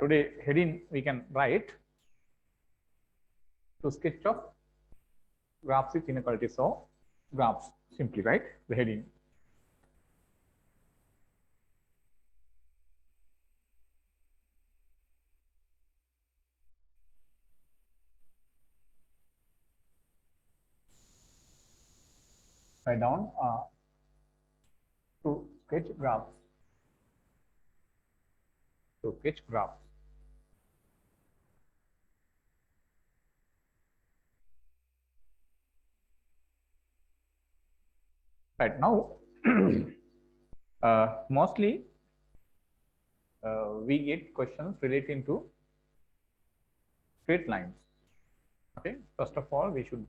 Today heading we can write to sketch of graphs with inequality. So graphs simply, right? The heading. Write down to sketch graphs. To sketch graphs. Right now, mostly we get questions relating to straight lines. Okay, first of all, we should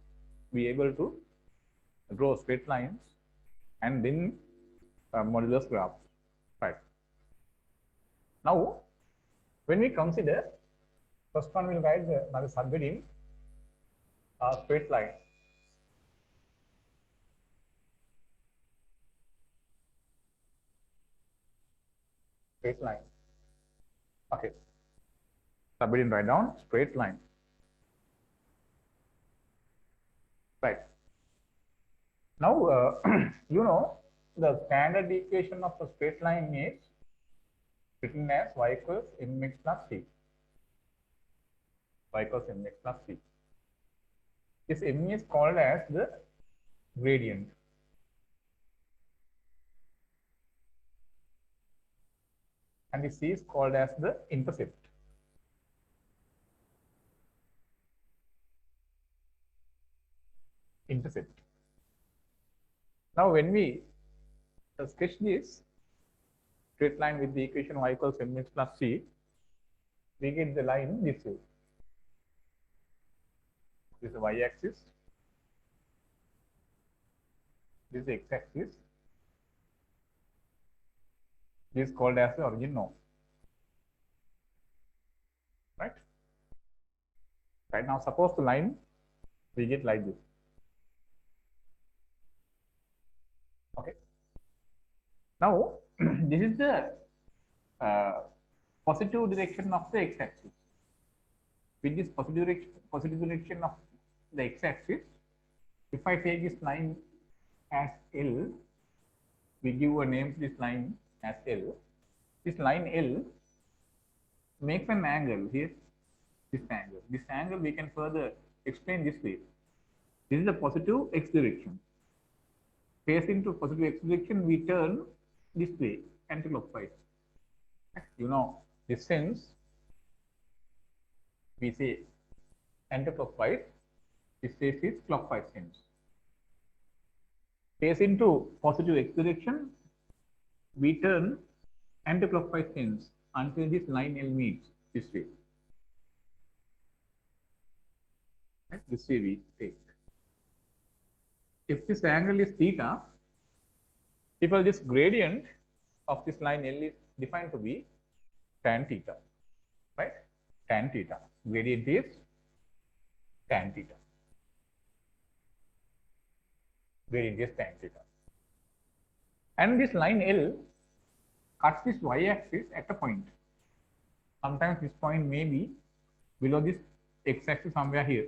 be able to draw straight lines and then modulus graphs. Right. Now, when we consider first one, we'll write the subheading straight line. Straight line. Okay. Subheading write down straight line. Right. Now, you know the standard equation of a straight line is written as y equals mx plus c. Y equals mx plus c. This m is called as the gradient. And this c is called as the intercept. Intercept. Now, when we sketch this straight line with the equation y equals mx plus c, we get the line this way. This is the y-axis. This is the x-axis. This is called as the origin node. Right? Right now, suppose the line we get like this. Okay. Now, this is the positive direction of the x-axis. With this positive direction of the x-axis, if I take this line as L, we give a name to this line as L. This line L makes an angle here. This angle. This angle we can further explain this way. This is the positive x direction. Facing to positive x direction, we turn this way anti-clockwise. You know, this sense we say anti-clockwise. This says is clockwise sense. Facing to positive x direction, we turn anti-clockwise sense until this line L meets this way. This way we take. If this angle is theta, people this gradient of this line L is defined to be tan theta, right? Tan theta. Gradient is tan theta. Gradient is tan theta. And this line L cuts this y-axis at a point. Sometimes this point may be below this x-axis somewhere here.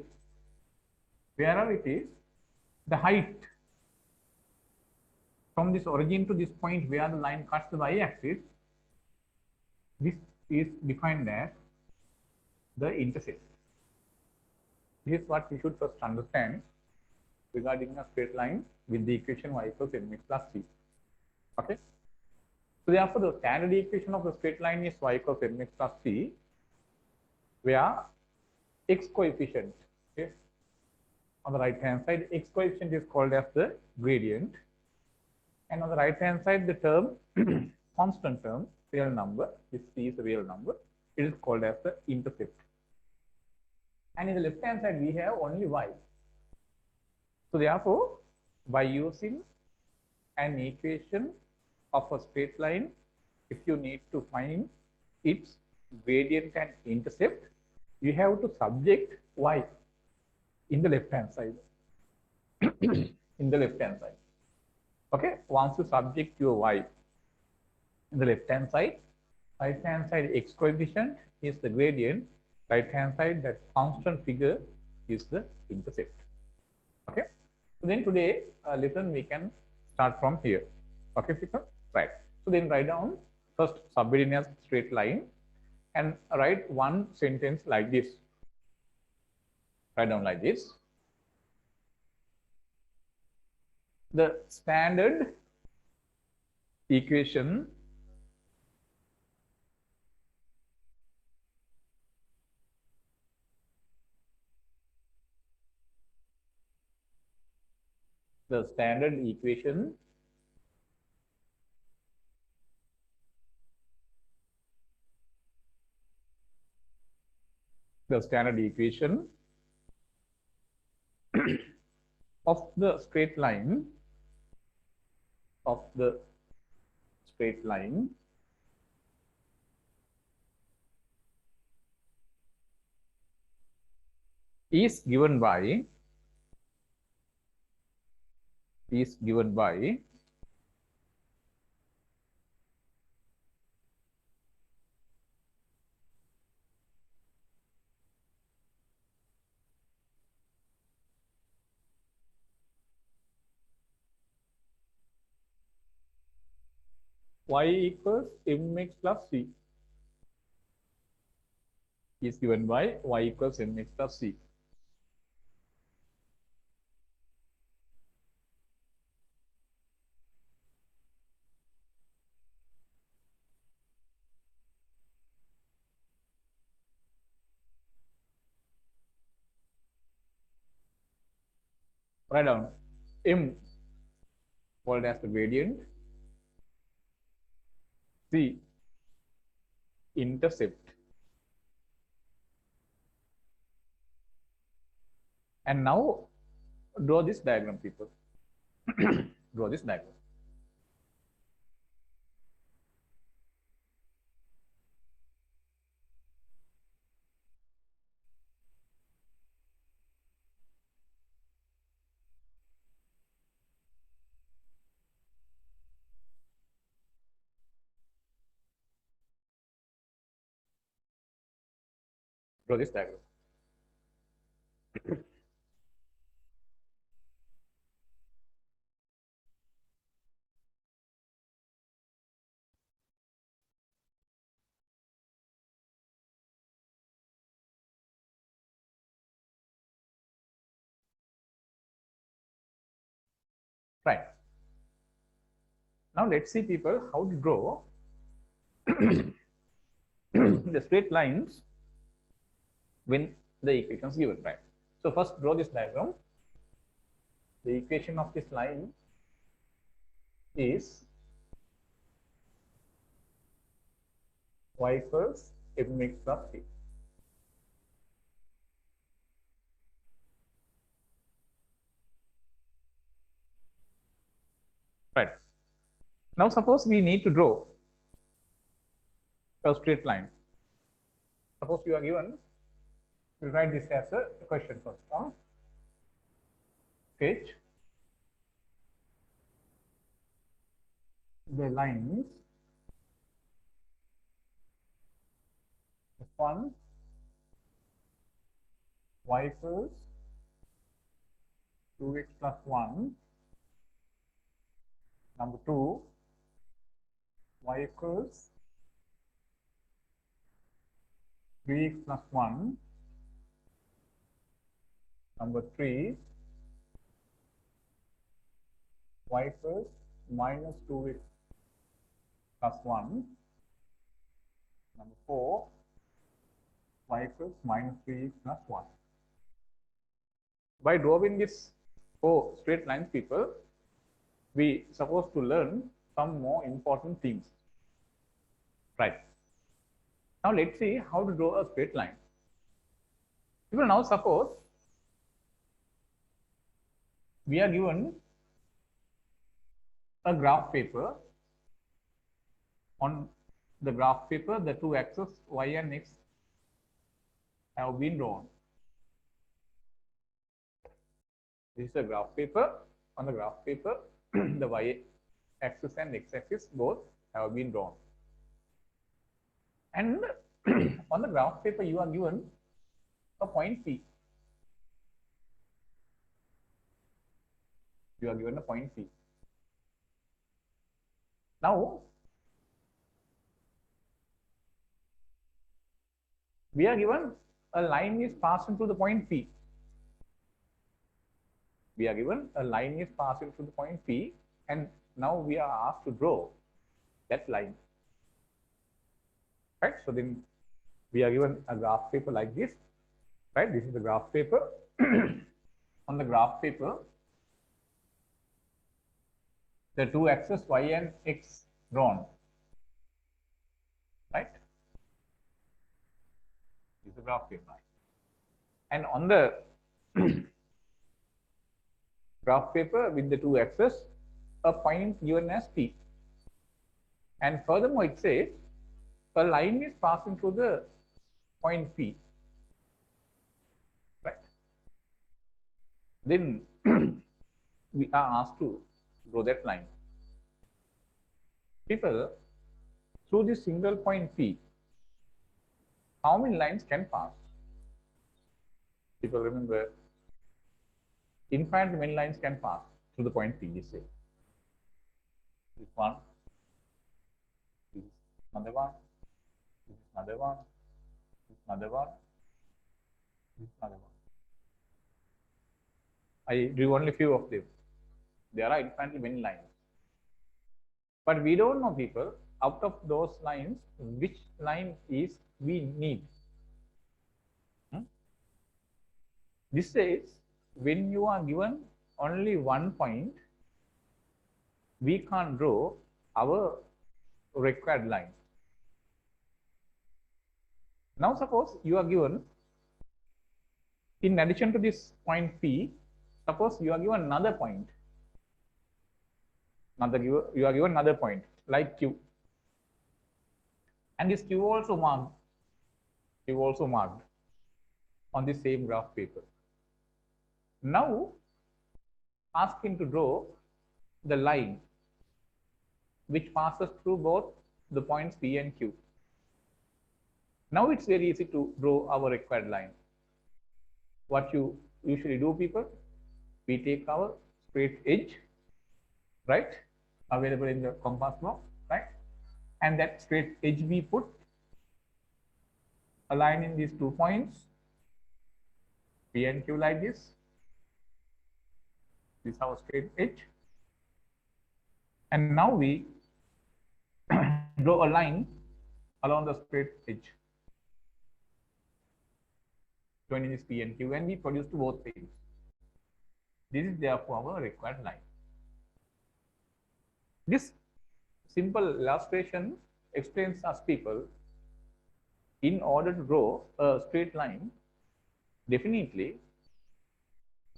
Wherever it is, the height from this origin to this point where the line cuts the y-axis, this is defined as the intercept. This is what we should first understand regarding a straight line with the equation y equals mx plus c. Okay. So therefore, the standard equation of the straight line is y equals mx plus c, where x coefficient is on the right hand side. X coefficient is called as the gradient, and on the right hand side the term constant term, real number, this c is a real number, it is called as the intercept. And in the left hand side we have only y. So therefore, by using an equation of a straight line, if you need to find its gradient and intercept, you have to subject y in the left hand side. In the left hand side. Okay, once you subject your y in the left hand side, Right hand side x coefficient is the gradient. Right hand side, that constant figure, is the intercept. Okay. So then today lesson we can start from here. Okay, people. Right. So then write down first subordinated straight line and write one sentence like this. Write down like this. The standard equation the standard equation the standard equation of the straight line of the straight line is given by y equals mx plus c is given by y equals mx plus c. Write down m called as the gradient, c intercept, and now draw this diagram, people. Draw this diagram. Draw this diagram. Right. Now let's see, people, how to draw the straight lines when the equation is given. Right. So first draw this diagram. The equation of this line is y equals mx plus c. Right. Now suppose we need to draw a straight line. Suppose you are given, we write this as a question first. Sketch the lines f1 y equals 2x plus 1, number 2 y equals 3x plus 1, number 3 y equals minus 2x plus 1, number 4 y equals minus 3x plus 1. By drawing this 4 straight lines, people, we supposed to learn some more important things. Right. Now let's see how to draw a straight line. People, now suppose we are given a graph paper. On the graph paper, the two axes y and x have been drawn. This is a graph paper. On the graph paper, the y axis and x axis both have been drawn. And on the graph paper, you are given a point P. You are given a point P. Now, we are given a line is passing through the point P. We are given a line is passing through the point P, and now we are asked to draw that line. Right? So then we are given a graph paper like this. Right? This is the graph paper. On the graph paper, the two axes y and x drawn. Right? This is the graph paper. And on the graph paper with the two axes, a point given as P. And furthermore, it says a line is passing through the point P. Right? Then we are asked to draw that line. People, through this single point P, how many lines can pass? People remember, infinitely many lines can pass through the point P, you say. This one, this is another one, this is another one, this is another one, this is another one. I drew only few of them. There are infinitely many lines. But we don't know, people, out of those lines, which line is we need. This says, when you are given only one point, we can't draw our required line. Now suppose you are given, in addition to this point P, suppose you are given another point. You are given another point like Q. And this Q also marked. On the same graph paper. Now ask him to draw the line which passes through both the points P and Q. Now it's very easy to draw our required line. What you usually do, people, we take our straight edge, right, available in the compass box, right, and that straight edge we put a line in these 2 points, P and Q, like this. This is our straight edge. And now we draw a line along the straight edge joining this P and Q, and we produce to both sides. This is therefore our required line. This simple illustration explains us, people, in order to draw a straight line, definitely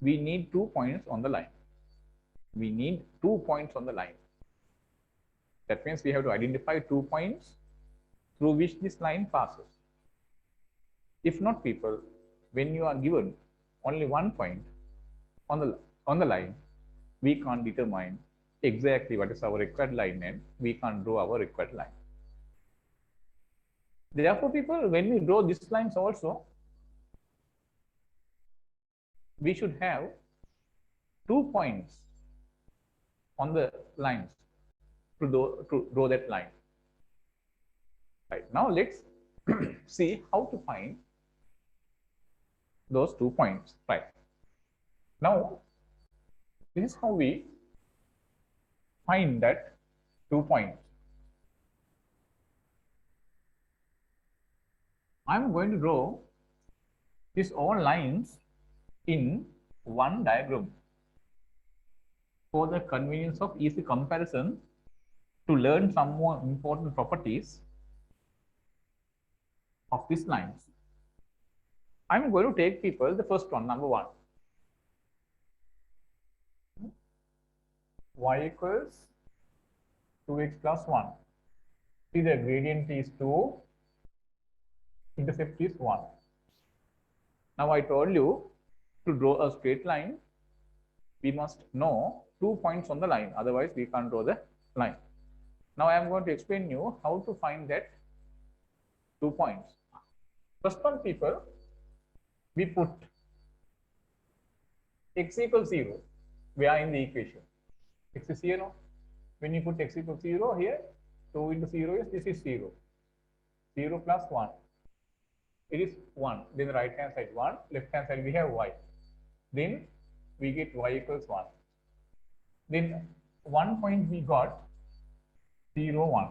we need 2 points on the line. We need 2 points on the line. That means we have to identify 2 points through which this line passes. If not, people, when you are given only 1 point on the line, we can't determine exactly what is our required line, and we can't draw our required line. Therefore, people, when we draw these lines also, we should have 2 points on the lines to draw that line. Right, now let's see how to find those 2 points. Right, now this is how we find that 2 points. I'm going to draw these all lines in one diagram for the convenience of easy comparison, to learn some more important properties of these lines. I'm going to take, people, the first one, number 1. Y equals 2x plus 1. See, the gradient is 2, intercept is 1. Now I told you, to draw a straight line, we must know 2 points on the line, otherwise we can't draw the line. Now I am going to explain you how to find that 2 points. First one, people, we put x equals 0 where in the equation. X is here, no? When you put x equals 0 here, 2 into 0 is, this is 0. 0 plus 1. It is 1. Then the right hand side 1, left hand side we have y. Then we get y equals 1. Then 1 point we got 0, 1.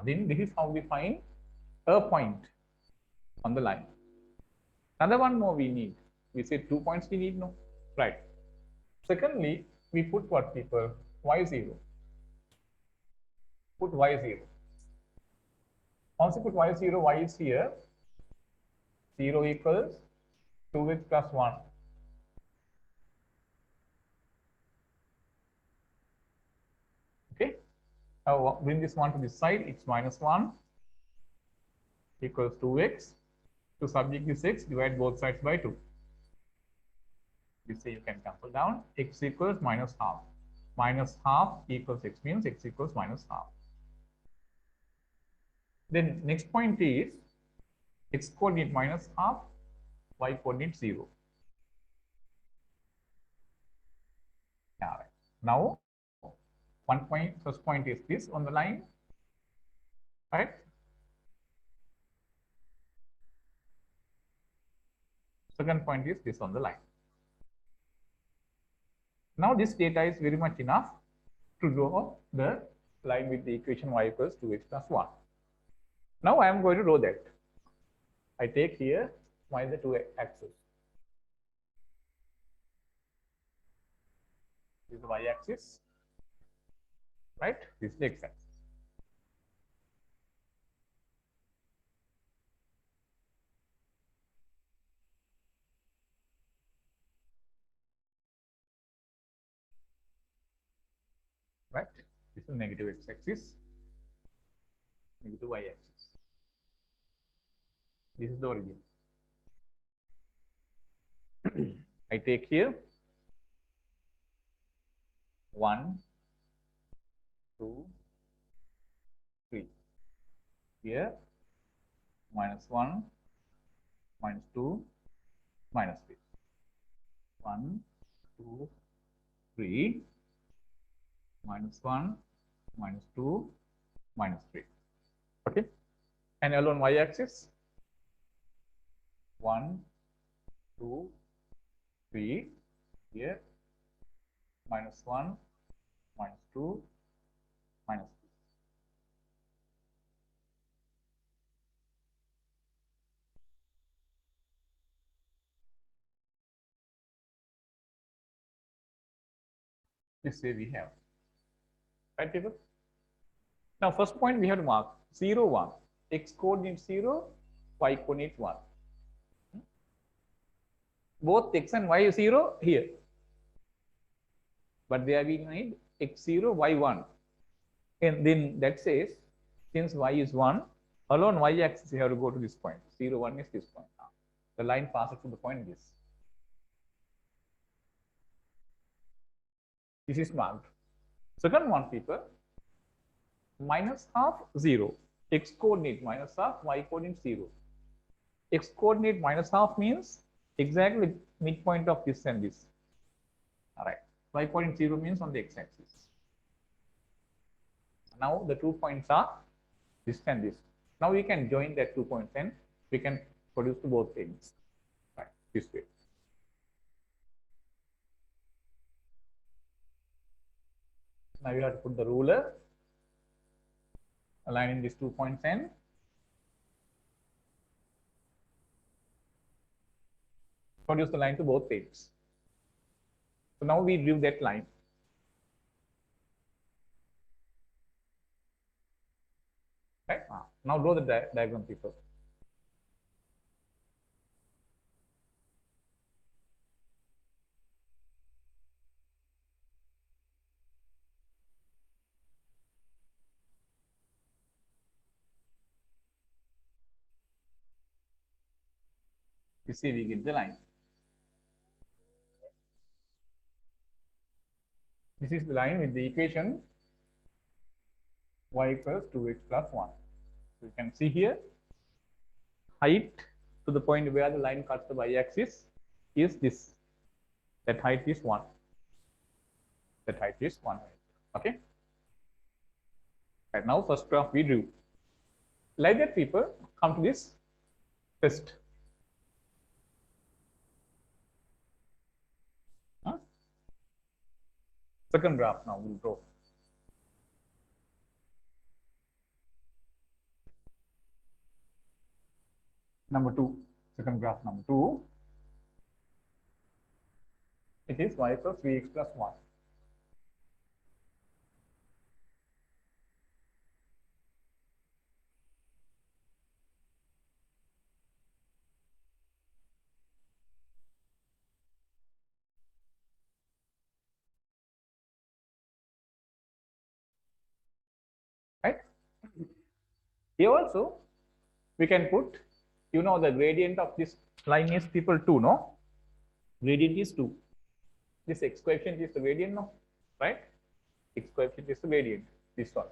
Then this is how we find a point on the line. Another one more we need. We said 2 points we need, no? Right. Secondly, we put what, people? Y0. Put y0. Once you put y0, y is here. 0 equals 2x plus 1. Okay. Now bring this one to this side. It's minus 1 equals 2x. To subject this x, divide both sides by 2. You say you can cancel down. X equals minus half. Minus half equals x means x equals minus half. Then next point is x coordinate minus half, y coordinate 0. All right. Now, first point is this on the line, right? Second point is this on the line. Now this data is very much enough to draw the line with the equation y equals 2x plus 1. Now I am going to draw that. I take here the 2 axis. This is the y axis, right? This is the x axis. Right? This is negative x axis, negative y axis. This is the origin. I take here 1, 2, 3. Here minus 1, minus 2, minus 3. 1, 2, 3. Minus 1, minus 2, minus 3. Okay. And along y axis 1, 2, 3. Here minus 1, minus 2, minus 3. This way we have. Right, people? Now, first point we have to mark 0, 1. X coordinate 0, y coordinate 1. Both x and y 0 here. But there we need x 0, y 1. And then that says, since y is 1, along y axis you have to go to this point. 0, 1 is this point. The line passes to the point this. This is marked. Second one, people, minus half 0. X coordinate minus half, y coordinate 0. X coordinate minus half means exactly midpoint of this and this. All right. Y coordinate 0 means on the x axis. Now the 2 points are this and this. Now we can join that 2 points and we can produce to both ends. Right, this way. Now you have to put the ruler aligning these 2 points and produce the line to both ends. So now we drew that line. Right? Now draw the diagram, people. You see, we get the line. This is the line with the equation y equals 2x plus 1. You can see here, height to the point where the line cuts the y-axis is this. That height is 1. That height is 1. Okay. Right now, first graph we drew. Like that, people come to this test. Second graph now we'll draw. Number 2, second graph number 2. It is y plus 3x plus 1. Right? Here also, we can put, the gradient of this line is people 2, no? Gradient is 2. This x coefficient is the gradient, no? Right? X coefficient is the gradient. This one.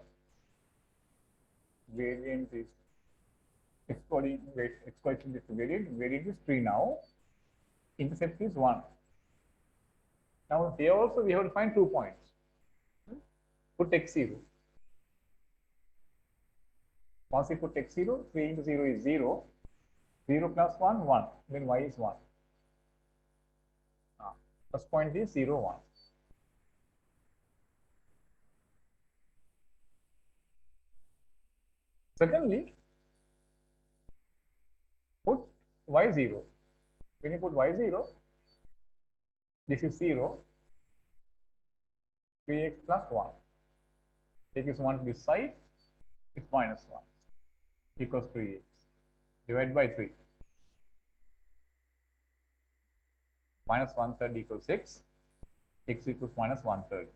Gradient is x coefficient is the gradient. Gradient is 3 now. Intercept is 1. Now here also we have to find 2 points. Put x0. Once you put x0, 3 into 0 is 0. 0 plus 1, 1. Then y is 1. First point is 0, 1. Secondly, put y0. When you put y0, this is 0, 3x plus 1. Take this 1 to this side, it's minus 1 equals 3x. Divide by 3. Minus 1/3 equals 6. X equals minus 1/3.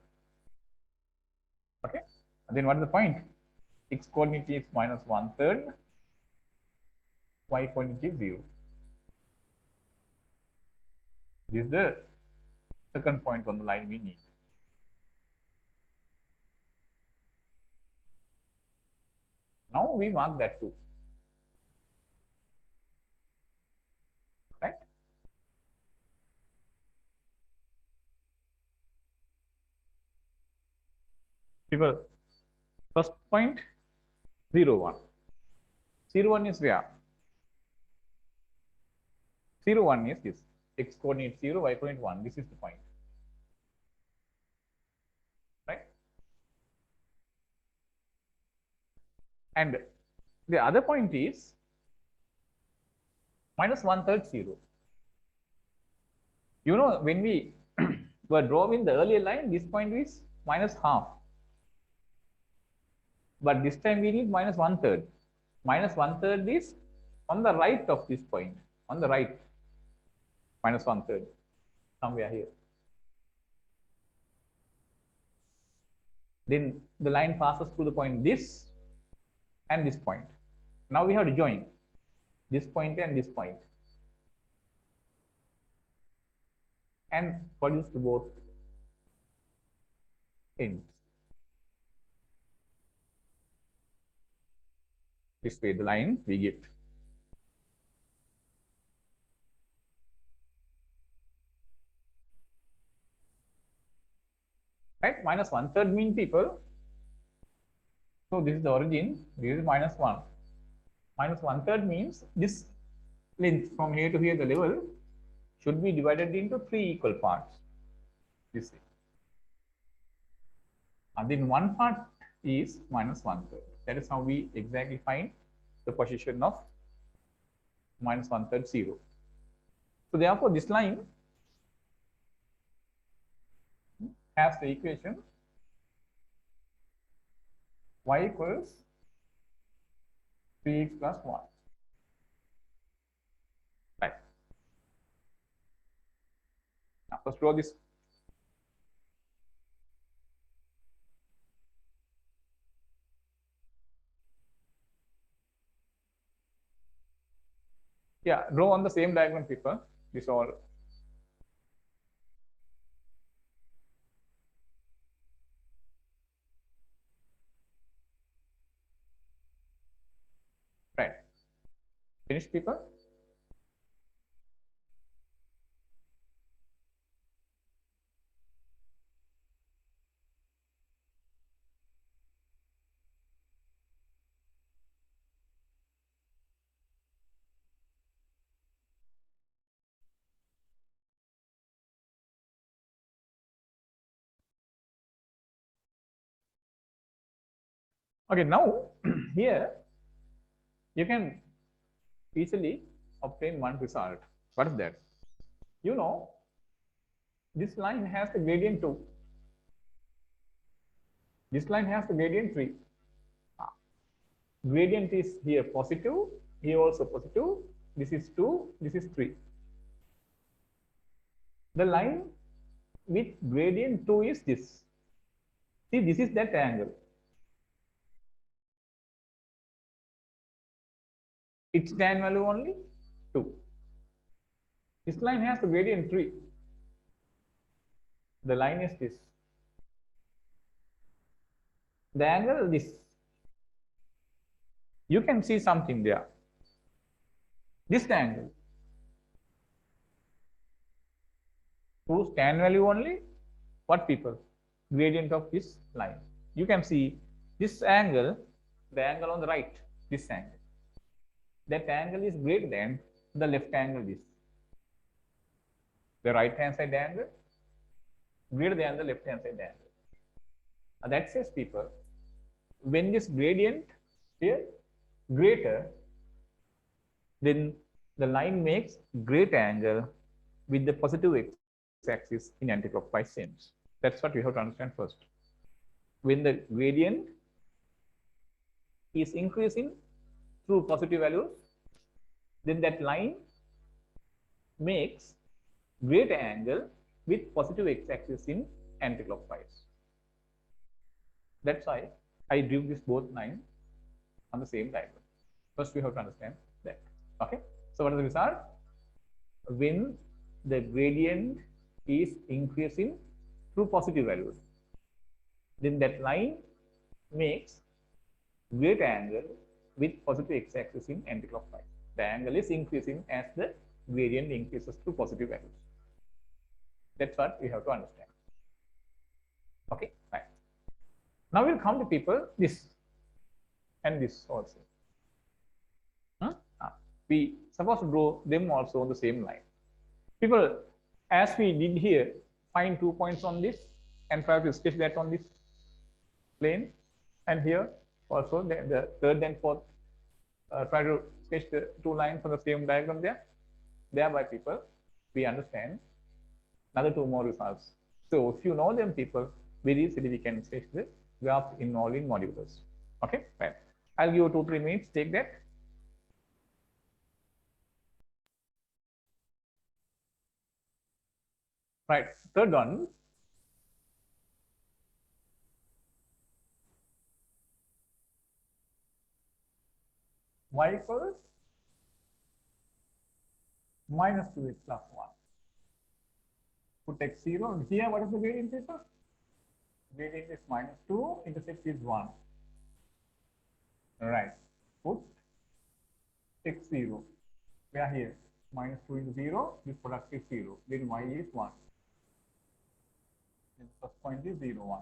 Okay. And then what is the point? X coordinate is minus 1/3. Y coordinate is 0. This is the second point on the line we need. Now we mark that too. Right? People, first point 0, 1. 0, 1 is where? 0, 1 is this. X coordinate 0, y coordinate 1. This is the point. Right? And the other point is minus 1/3 0. When we were drawing the earlier line, this point is minus half. But this time we need minus 1/3. Minus 1/3 is on the right of this point. On the right. Minus 1/3. Somewhere here. Then the line passes through the point this and this point. Now we have to join this point and this point. And produce to both ends. This way the line we get. Right? Minus 1/3 mean people. So this is the origin. This is minus 1. Minus 1/3 means this length from here to here, the level should be divided into 3 equal parts. This way. And then one part is minus 1/3. That is how we exactly find the position of minus 1/3 0. So therefore, this line has the equation y equals 3x plus 1. Right. Now let's draw this. Yeah, draw on the same diagram, people. This all. Finished, people? Okay, now here you can easily obtain one result. What is that? You know, this line has the gradient 2. This line has the gradient 3. Gradient is here positive, here also positive. This is 2, this is 3. The line with gradient 2 is this. See, this is that angle. Its tan value only 2. This line has the gradient 3. The line is this. The angle is this. You can see something there. This angle. Whose tan value only? What, people? Gradient of this line. You can see this angle, the angle on the right, this angle. That angle is greater than the left angle is. The right hand side angle greater than the left hand side angle. That says, people, when this gradient here greater, then the line makes great angle with the positive x-axis in anti-clockwise sense. That's what we have to understand first. When the gradient is increasing through positive values, then that line makes great angle with positive x-axis in anti-clockwise. That's why I drew this both lines on the same diagram. First, we have to understand that. Okay. So, what is the result? When the gradient is increasing through positive values, then that line makes great angle with positive x-axis in anti-clockwise. The angle is increasing as the gradient increases through positive values. That's what we have to understand. Okay, right. Now we'll come to, people, this and this also. We suppose to draw them also on the same line. People, as we did here, find 2 points on this and try to sketch that on this plane, and here also the third and fourth, try to sketch the 2 lines on the same diagram there. Thereby, people, we understand another 2 more results. So if you know them, people, very easily we can sketch the graph involving modulus. Okay, right. I'll give you 2-3 minutes. Take that. Right. Third one. Y equals minus 2x plus 1. Put x 0. Here, what is the gradient, people? Gradient is minus 2, intercept is 1. Right. Put x 0. We are here. Minus 2 into 0. This product is 0. Then y is 1. Then first point is 0, 1.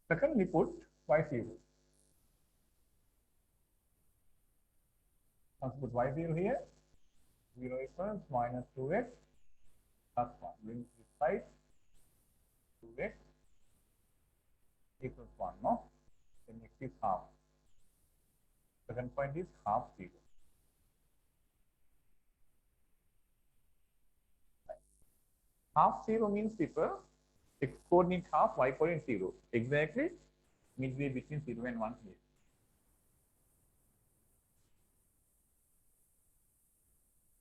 Second, we put y 0. Once put y 0 here, 0 equals minus 2x plus 1. Bring this side, 2x equals 1, no? Then x is half. Second point is half 0. Half 0 means, people, x coordinate half, y coordinate 0. Exactly midway between 0 and 1 here.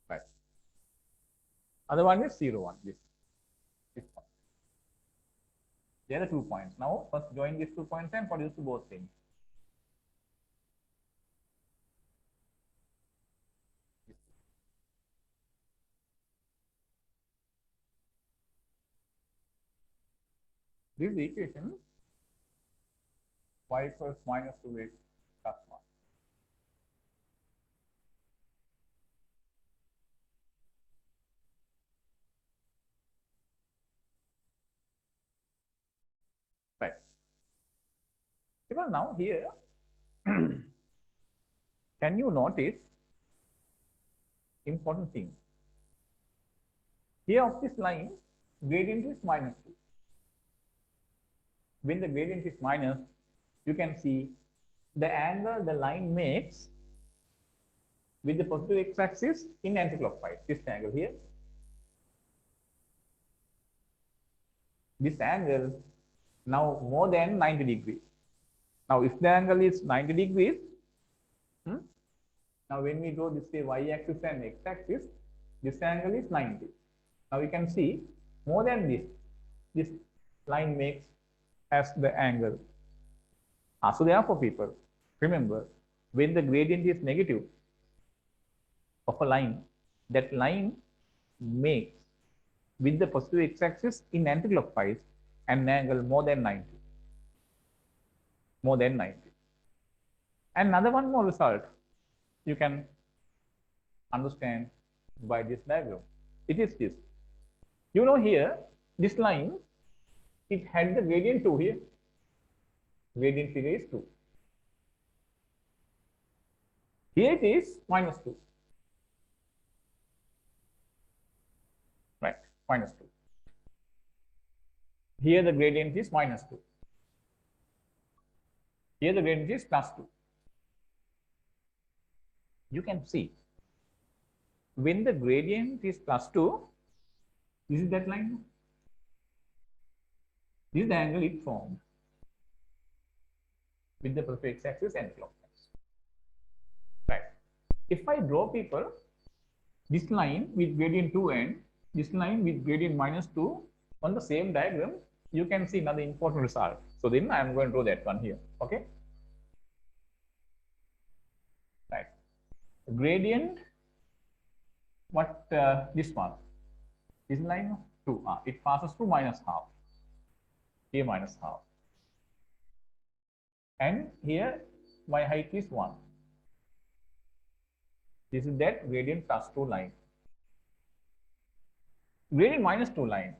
Right. Other one is 0, 1. This point. There are 2 points. Now, first join these 2 points and produce both things. This is the equation y equals minus 2x plus 1. Right. Because now here, can you notice important thing? Here of this line, gradient is minus 2. When the gradient is minus, you can see the angle the line makes with the positive x-axis in anticlockwise. This angle here. This angle now more than 90 degrees. Now, if the angle is 90 degrees, now when we draw this say y-axis and x-axis, this angle is 90. Now you can see more than this line makes as the angle. So therefore, people, remember, when the gradient is negative of a line, that line makes with the positive x-axis in anticlockwise an angle more than 90. More than 90. And another one more result you can understand by this diagram. It is this. You know here, this line, it had the gradient 2 here. Gradient figure is 2. Here it is minus 2. Right, minus 2. Here the gradient is minus 2. Here the gradient is plus 2. You can see when the gradient is plus 2, this is that line. This is the angle it formed with the perfect x-axis and clockwise. Right. If I draw people this line with gradient 2 and this line with gradient minus 2 on the same diagram, you can see another important result. So then I am going to draw that one here. Okay. Right. Gradient, what this one? This line 2. It passes through minus half. Here minus half. And here my height is 1. This is that gradient plus 2 line. Gradient minus 2 line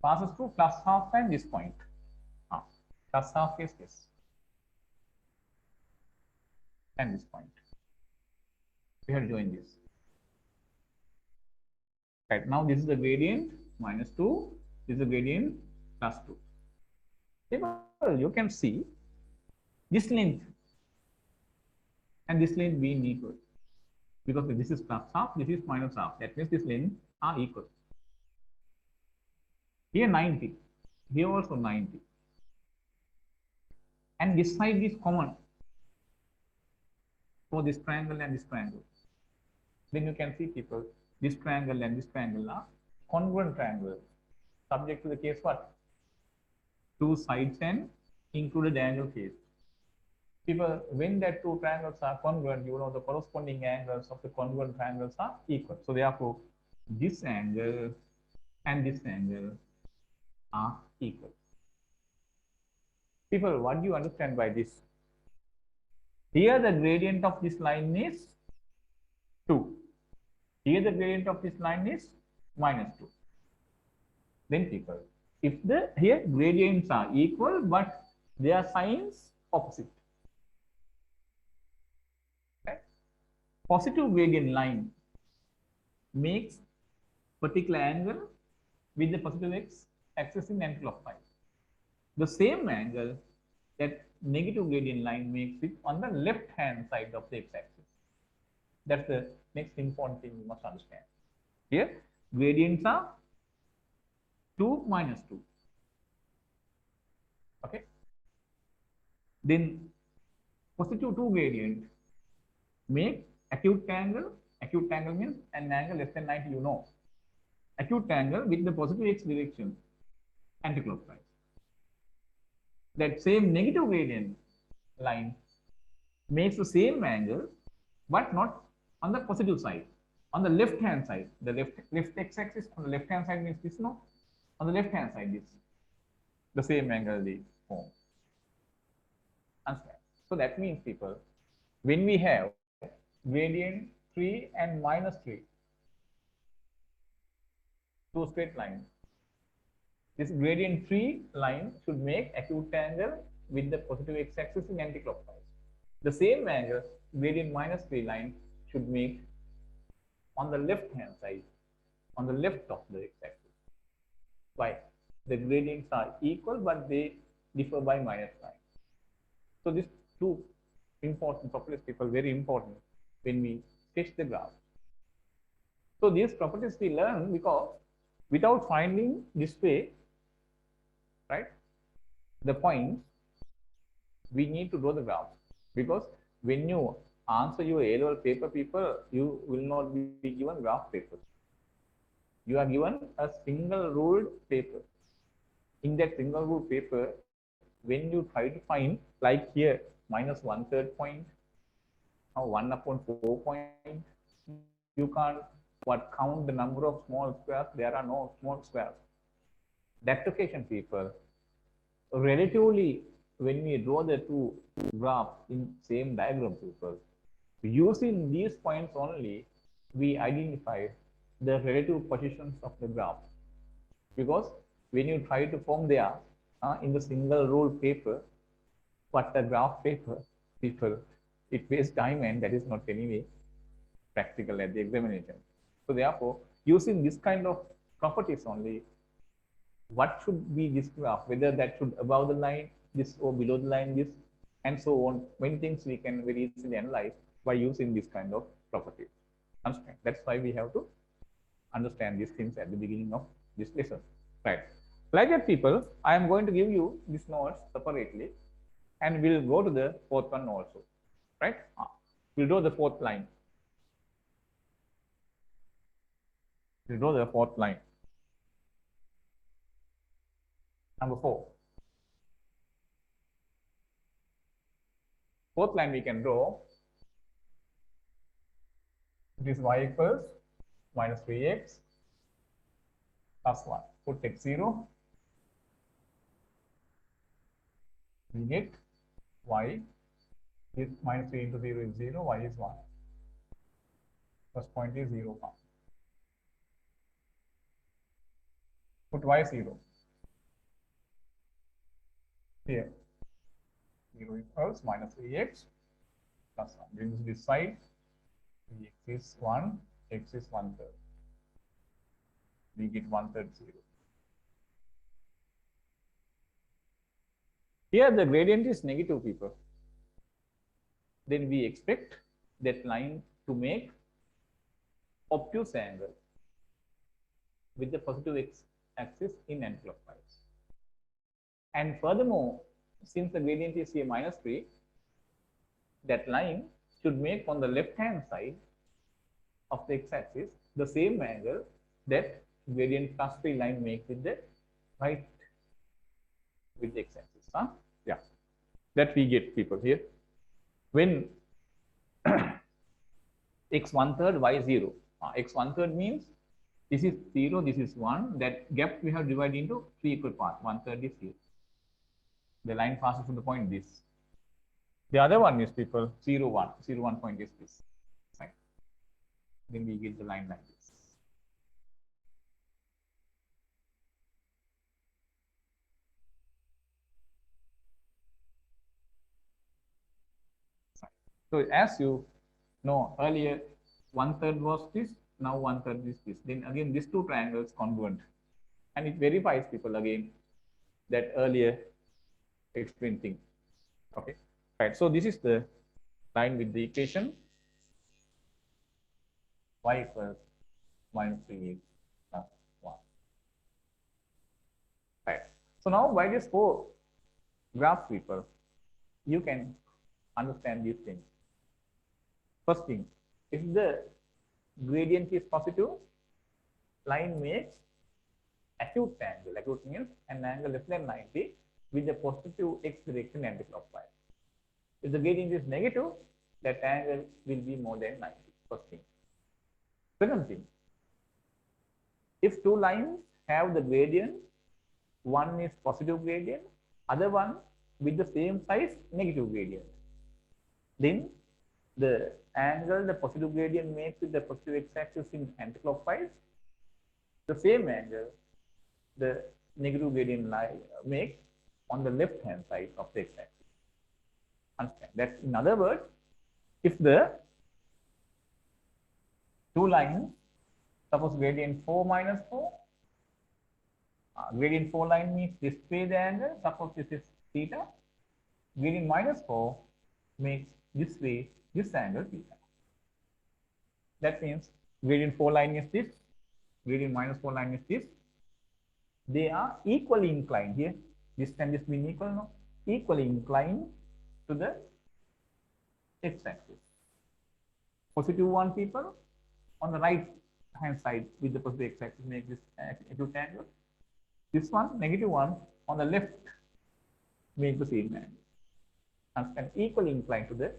passes through plus half and this point. Plus half is this. And this point. We have joined this. Right, now this is the gradient minus 2. This is the gradient plus 2. You can see this length and this length being equal. Because this is plus half, this is minus half. That means this length are equal. Here 90. Here also 90. And this side is common for this triangle and this triangle. Then you can see people, this triangle and this triangle are congruent triangles. Subject to the case what? 2 sides and included angle case. People, when that 2 triangles are congruent, you know the corresponding angles of the congruent triangles are equal. So therefore, this angle and this angle are equal. People, what do you understand by this? Here the gradient of this line is 2. Here the gradient of this line is minus 2. Then people, if the here gradients are equal but their signs opposite. Okay? Positive gradient line makes particular angle with the positive x-axis in anticlockwise. The same angle that negative gradient line makes it on the left hand side of the x-axis. That's the next important thing you must understand. Here, gradients are 2 minus 2. Okay. Then positive 2 gradient make acute angle. Acute angle means an angle less than 90, you know. Acute angle with the positive x direction, anticlockwise. That same negative gradient line makes the same angle, but not on the positive side, on the left hand side. The left x-axis on the left hand side means this, no? On the left hand side, this. The same angle they form. Understand? So that means, people, when we have gradient 3 and minus 3, two straight lines, this gradient 3 line should make acute angle with the positive x-axis in anticlockwise. The same angle gradient minus 3 line should make on the left hand side, on the left of the x-axis. Why? The gradients are equal, but they differ by minus 9. So these two important properties, people, very important when we sketch the graph. So these properties we learn because without finding this way, right, the points, we need to draw the graph. Because when you answer your A-level paper, people, you will not be given graph paper. You are given a single ruled paper. In that single ruled paper, when you try to find, like here, minus 1/3 point, or 1/4 point, you can't count the number of small squares. There are no small squares. That occasion, people, relatively, when we draw the two graphs in same diagram, people, using these points only, we identify the relative positions of the graph. Because when you try to form there in the single rule paper, but the graph paper, people, it wastes time, and that is not anyway practical at the examination. So therefore, using this kind of properties only, what should be this graph, whether that should above the line, this, or below the line, this, and so on. Many things we can very easily analyze by using this kind of properties. Understand? That's why we have to understand these things at the beginning of this lesson. Right. Like that, people, I am going to give you these notes separately, and we'll go to the fourth one also. Right? We'll draw the fourth line. We'll draw the fourth line. Number 4. Fourth line we can draw. This y equals minus 3x plus 1. Put x0. We get y is minus 3 into 0 is 0, y is 1. First point is 0, 1. Put y0. Here, 0 equals minus 3x plus 1. Brings this side, x is 1, x is 1/3. We get 1/3 0. Here the gradient is negative, people. Then we expect that line to make obtuse angle with the positive x-axis in anticlockwise. And furthermore, since the gradient is here minus 3, that line should make on the left-hand side of the x-axis the same angle that gradient plus 3 line makes with the right with the x-axis. Yeah, that we get, people, here. When x 1/3, y 0. X 1/3 means this is 0, this is 1. That gap we have divided into 3 equal parts. 1/3 is here. The line passes from the point this. The other one is, people, 0, 1. 0, 1 point is this. Right? Then we get the line like this. So as you know, earlier 1/3 was this, now 1/3 is this. Then again, these two triangles congruent, and it verifies, people, again that earlier explained thing. Okay, right. So this is the line with the equation y equals minus 3x plus 1. Right. So now by this 4 graphs, people, you can understand these things. First thing, if the gradient is positive, line makes acute angle. Acute means an angle less than 90 with the positive x direction anticlockwise. If the gradient is negative, that angle will be more than 90. First thing. Second thing, if two lines have the gradient, one is positive gradient, other one with the same size negative gradient. Then the angle the positive gradient makes with the positive x-axis in anticlockwise, the same angle the negative gradient makes on the left hand side of the x-axis. Understand that? In other words, if the two lines, suppose gradient 4 minus 4, gradient 4 line means this way the angle, suppose this is theta, gradient minus 4 makes this way this angle theta. That means gradient 4 line is this, gradient minus 4 line is this. They are equally inclined here. This and this being equal, no? Equally inclined to the x-axis. Positive one people on the right hand side with the positive x-axis make this acute angle. This one, negative one, on the left make the same angle. And equally inclined to the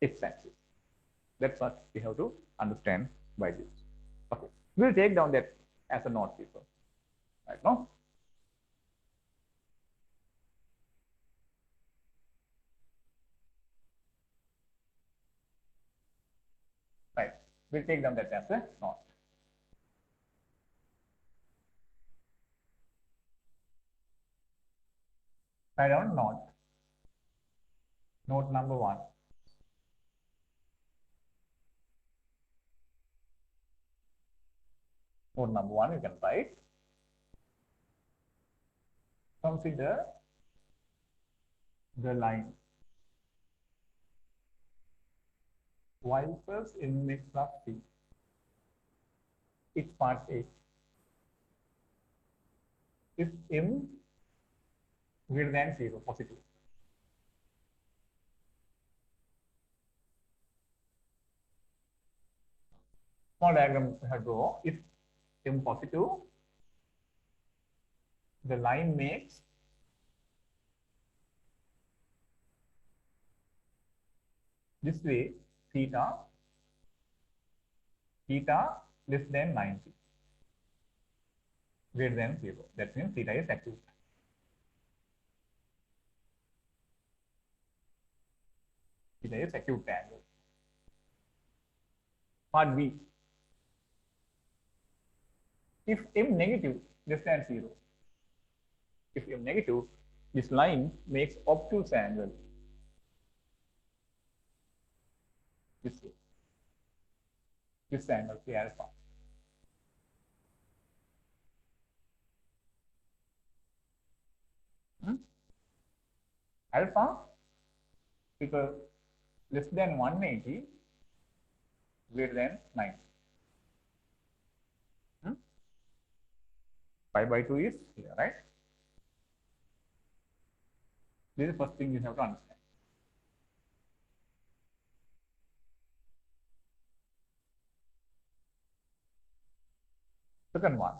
x-axis. That's what we have to understand by this. Okay. We'll take down that as a note, people. Right now. Right. We'll take down that as a note. Write down note. Note number 1. Note number 1 you can write. Consider the line y equals mx plus c. It's part A. If m greater than 0, positive. Small diagram have draw. If m positive, the line makes this way theta less than 90, greater than 0. That means theta is acute. Theta is acute angle. Part B. If m negative less than 0, if m negative, this line makes obtuse angle. This way. This angle, say alpha. Alpha, because less than 180, greater than 90. Pi by 2 is here, right? This is the first thing you have to understand. Second one.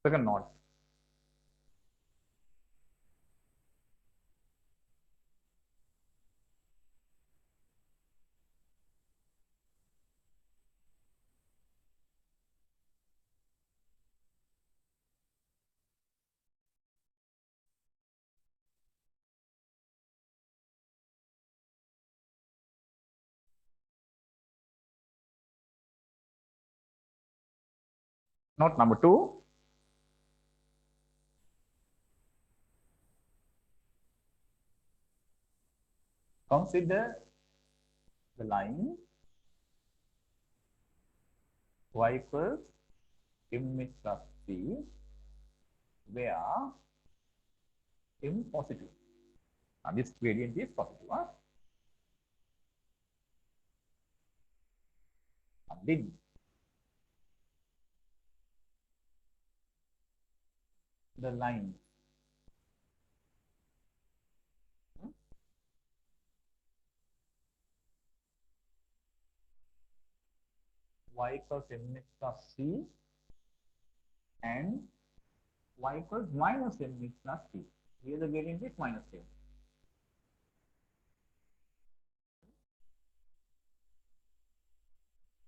Second note. Note number 2. Consider the line y equals mx plus c, where m positive. Now this gradient is positive. And then the line y equals mx plus c and y equals minus mx plus c. Here the gradient is minus 7.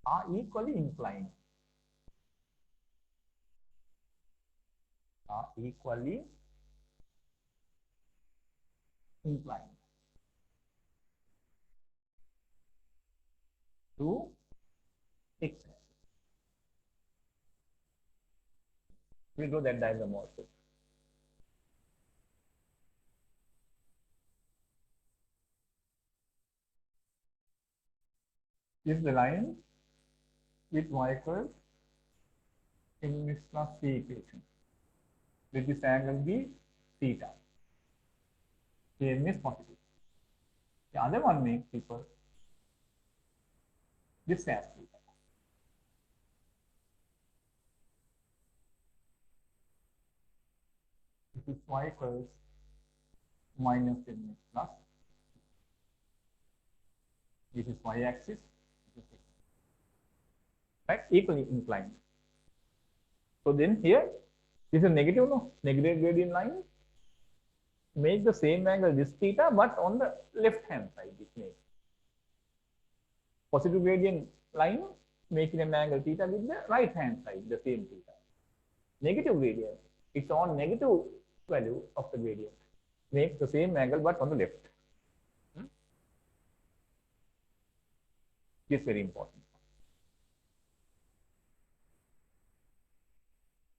Are equally inclined. Are equally inclined to x. We'll draw that diagram also. This is the line with y equals mx plus c equation. Let this angle be theta. Km is positive. The other one makes people this as theta. This is y equals minus mx plus. This is y axis. Right? Equally inclined. So then here, this is negative, no? Negative gradient line. Make the same angle this theta, but on the left hand side, it makes. Positive gradient line, making an angle theta with the right hand side, the same theta. Negative gradient, it's on negative value of the gradient. Make the same angle, but on the left. This is very important.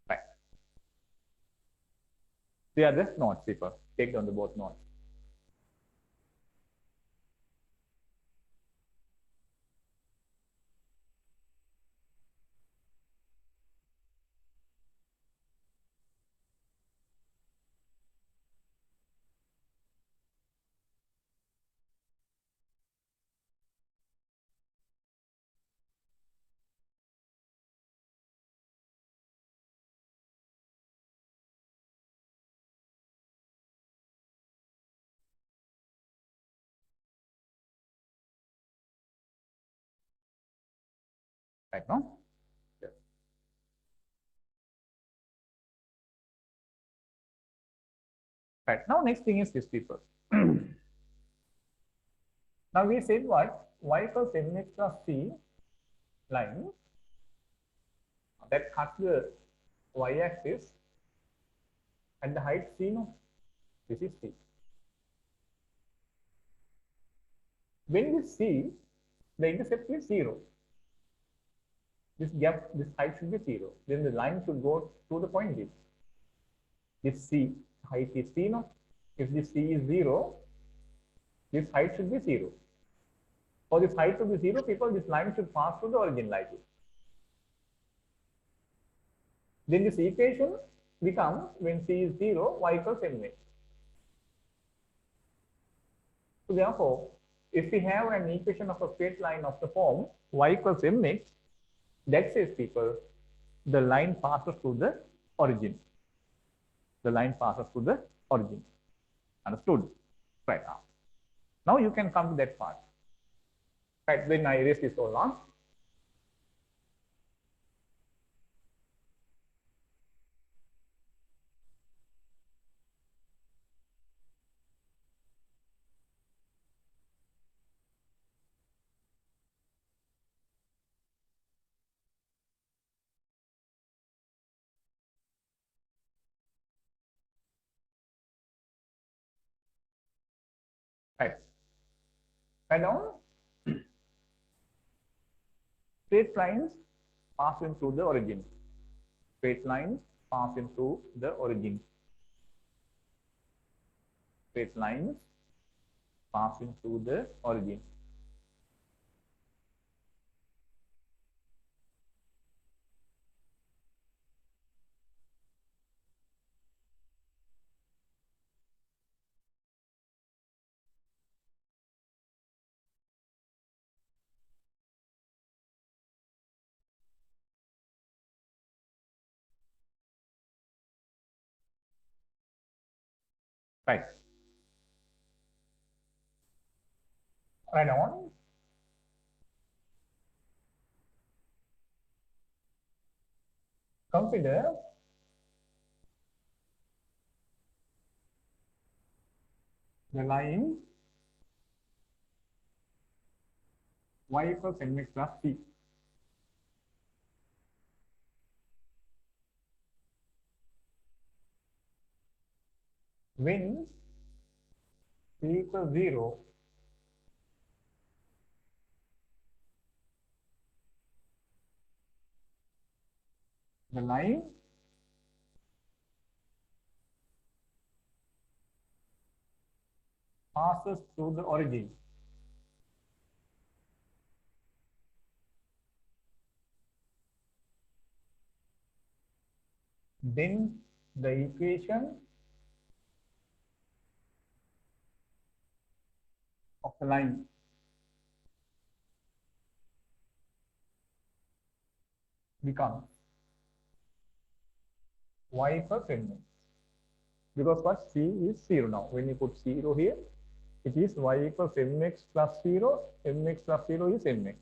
Right. They are the notes, people. Take down the both notes. Right now? Yes. Right. Now, next thing is this, people. Now, we said what? Y equals mx plus c line that cuts the y-axis at the height c, no? This is c. When we see the intercept is 0, this gap, this height should be 0. Then the line should go to the point D. This c height is c, no? If this c is 0, this height should be 0. For this height to be 0, people, this line should pass through the origin like this. Then this equation becomes, when c is 0, y equals mx. So therefore, if we have an equation of a straight line of the form y equals mx, that says, people, the line passes through the origin. The line passes through the origin. Understood? Right now. Now you can come to that part. Right, when I erase this so long. Right. Right down. Straight lines passing through the origin. Straight lines passing through the origin. Straight lines passing through the origin. Right. Right on. Consider the line y equals mx plus c. When c equals 0, the line passes through the origin. Then the equation of the line becomes y equals mx. Because what c is 0 now. When you put 0 here, it is y equals mx plus 0. Mx plus 0 is mx.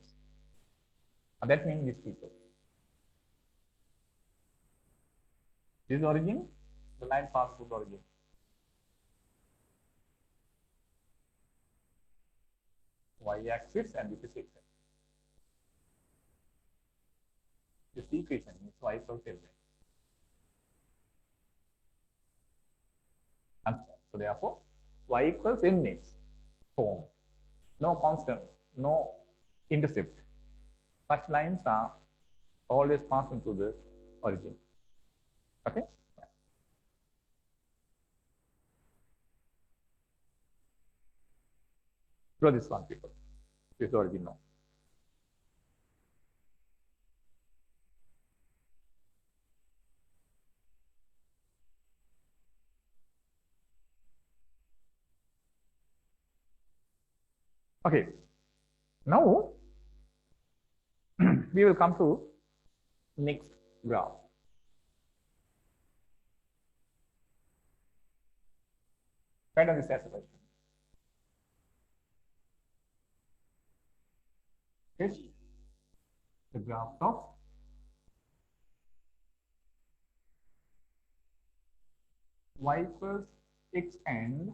And that means this equal. This is origin, the line passes through the origin. Y-axis and this is x-axis. This equation is y equals mx. So therefore, y equals mx form. No constant, no intercept. Such lines are always passing to the origin. Okay? Draw this one, people. This is the origin now. Okay. Now, we will come to next graph. Write down this as a question. H, the graph of y equals x and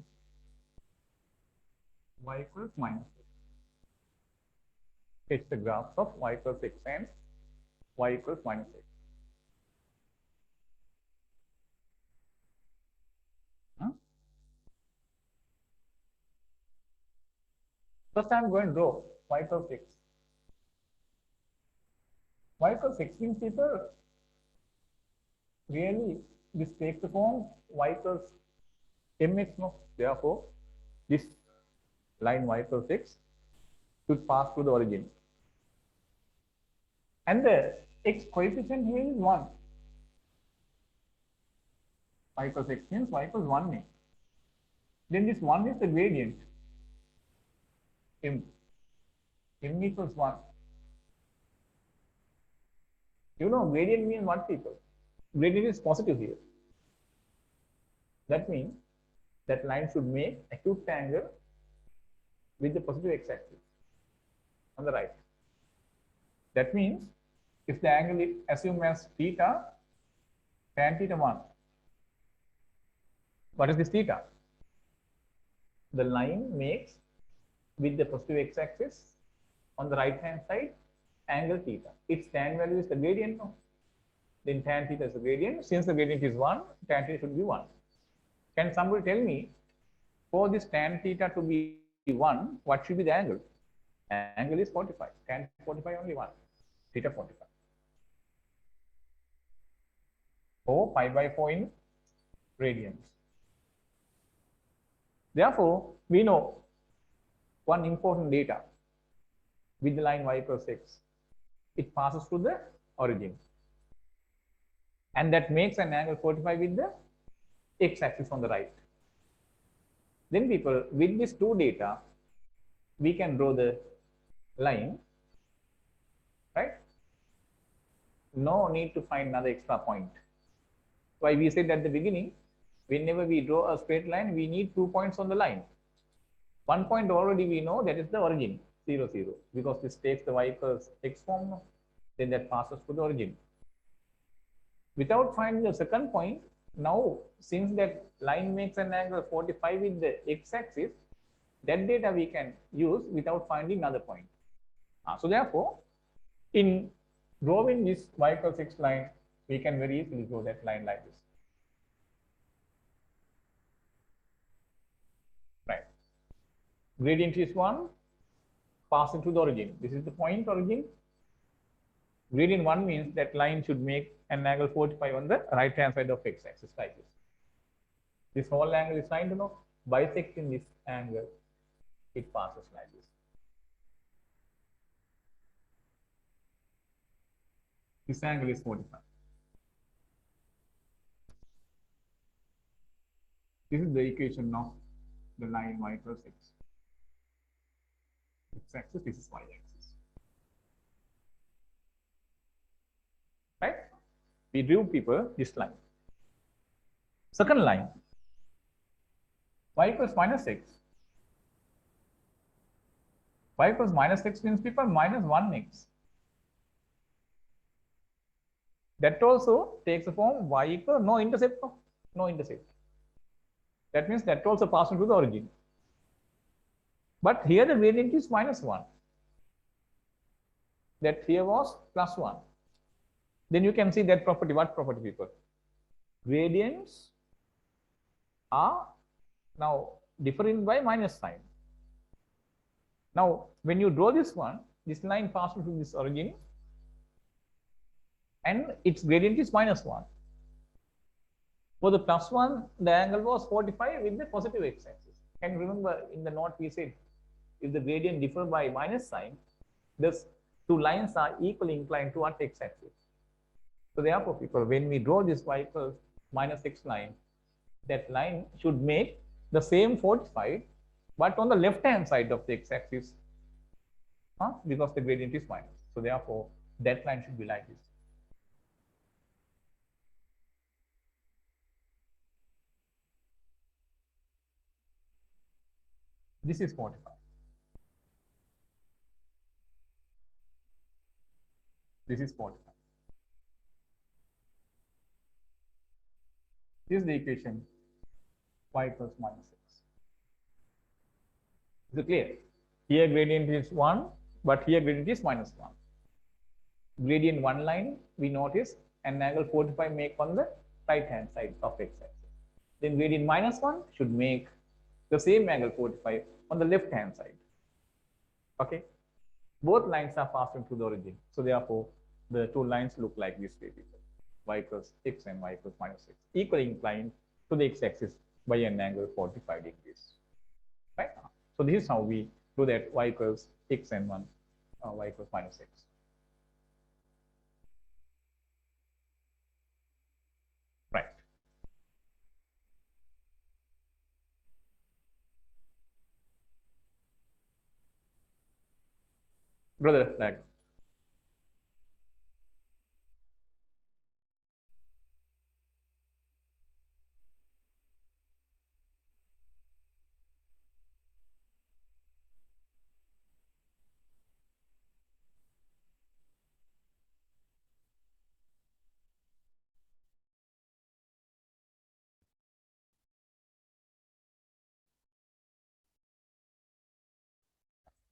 y equals minus x. It's the graph of y equals x and y equals minus x. First, I'm going to draw y equals x. Y equals x means people really this takes the form y equals mx. No, therefore, this line y equals x should pass through the origin. And the x coefficient here is 1. Y equals x means y equals 1. Then this 1 is the gradient. M equals 1. You know, gradient means what, people? Gradient is positive here. That means that line should make acute angle with the positive x-axis on the right. That means if the angle is assumed as theta, tan theta 1. What is this theta? The line makes with the positive x-axis on the right hand side angle theta. Its tan value is the gradient. No? Then tan theta is the gradient. Since the gradient is 1, tan theta should be 1. Can somebody tell me for this tan theta to be 1, what should be the angle? Angle is 45. Tan 45 only 1. Theta 45. Or pi by 4 in radians. Therefore, we know one important data with the line y equals x. It passes through the origin. And that makes an angle 45 with the x-axis on the right. Then people, with these two data, we can draw the line, right? No need to find another extra point. Why we said at the beginning, whenever we draw a straight line, we need 2 points on the line. 1 point already we know that is the origin, 0, 0, because this takes the y equals x form, then that passes to the origin. Without finding the second point, Now, since that line makes an angle 45 with the x-axis, that data we can use without finding another point. So therefore, in drawing this y equals x line, we can very easily draw that line like this. Right. Gradient is 1, passing to the origin. This is the point origin. Gradient 1 means that line should make an angle 45 on the right hand side of x-axis like this. This whole angle is 90, bisecting this angle, it passes like this. This angle is 45. This is the equation of the line y equals x. X-axis, this is y-axis. Right? We drew people this line. Second line, y equals minus x. Y equals minus x means people minus 1x. That also takes the form y equals no intercept. No intercept. That means that also passes to the origin. But here the gradient is minus 1. That here was plus 1. Then you can see that property. What property, people? Gradients are now differing by minus sign. Now, when you draw this one, this line passes to this origin, and its gradient is minus 1. For the plus 1, the angle was 45 with the positive x-axis. Can you remember in the note we said, if the gradient differ by minus sign, thus two lines are equally inclined toward x-axis. So therefore, people, when we draw this y equals minus x line, that line should make the same 45, but on the left-hand side of the x-axis, because the gradient is minus. So therefore, that line should be like this. This is 45. This is 45. This is the equation y equals minus x. Is it clear? Here gradient is 1, but here gradient is minus 1. Gradient 1 line, we notice an angle 45 make on the right hand side of x-axis. Then gradient minus 1 should make the same angle 45 on the left hand side. Okay. Both lines are passing through the origin. So therefore, the two lines look like this way, people. Y equals x and y equals minus x. Equally inclined to the x-axis by an angle 45 degrees. Right? So this is how we do that y equals x and 1, y equals minus x. Right. Brother, like.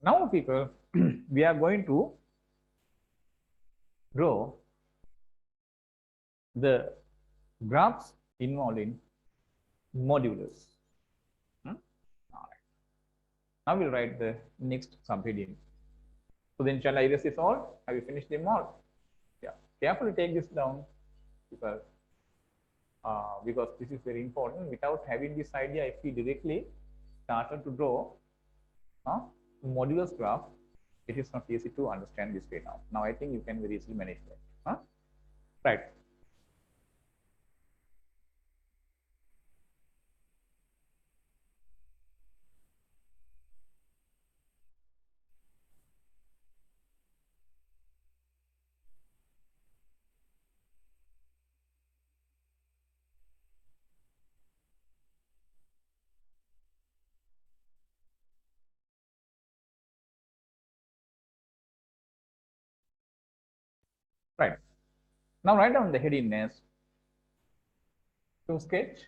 Now, people, we are going to draw the graphs involving modulus. All right. Now we'll write the next subheading. So then shall I erase this all? Have you finished them all? Yeah. Carefully take this down because this is very important. Without having this idea, if we directly started to draw modulus graph, it is not easy to understand this way now. Now I think you can very easily manage that. Right. Right. Now write down the heading as to sketch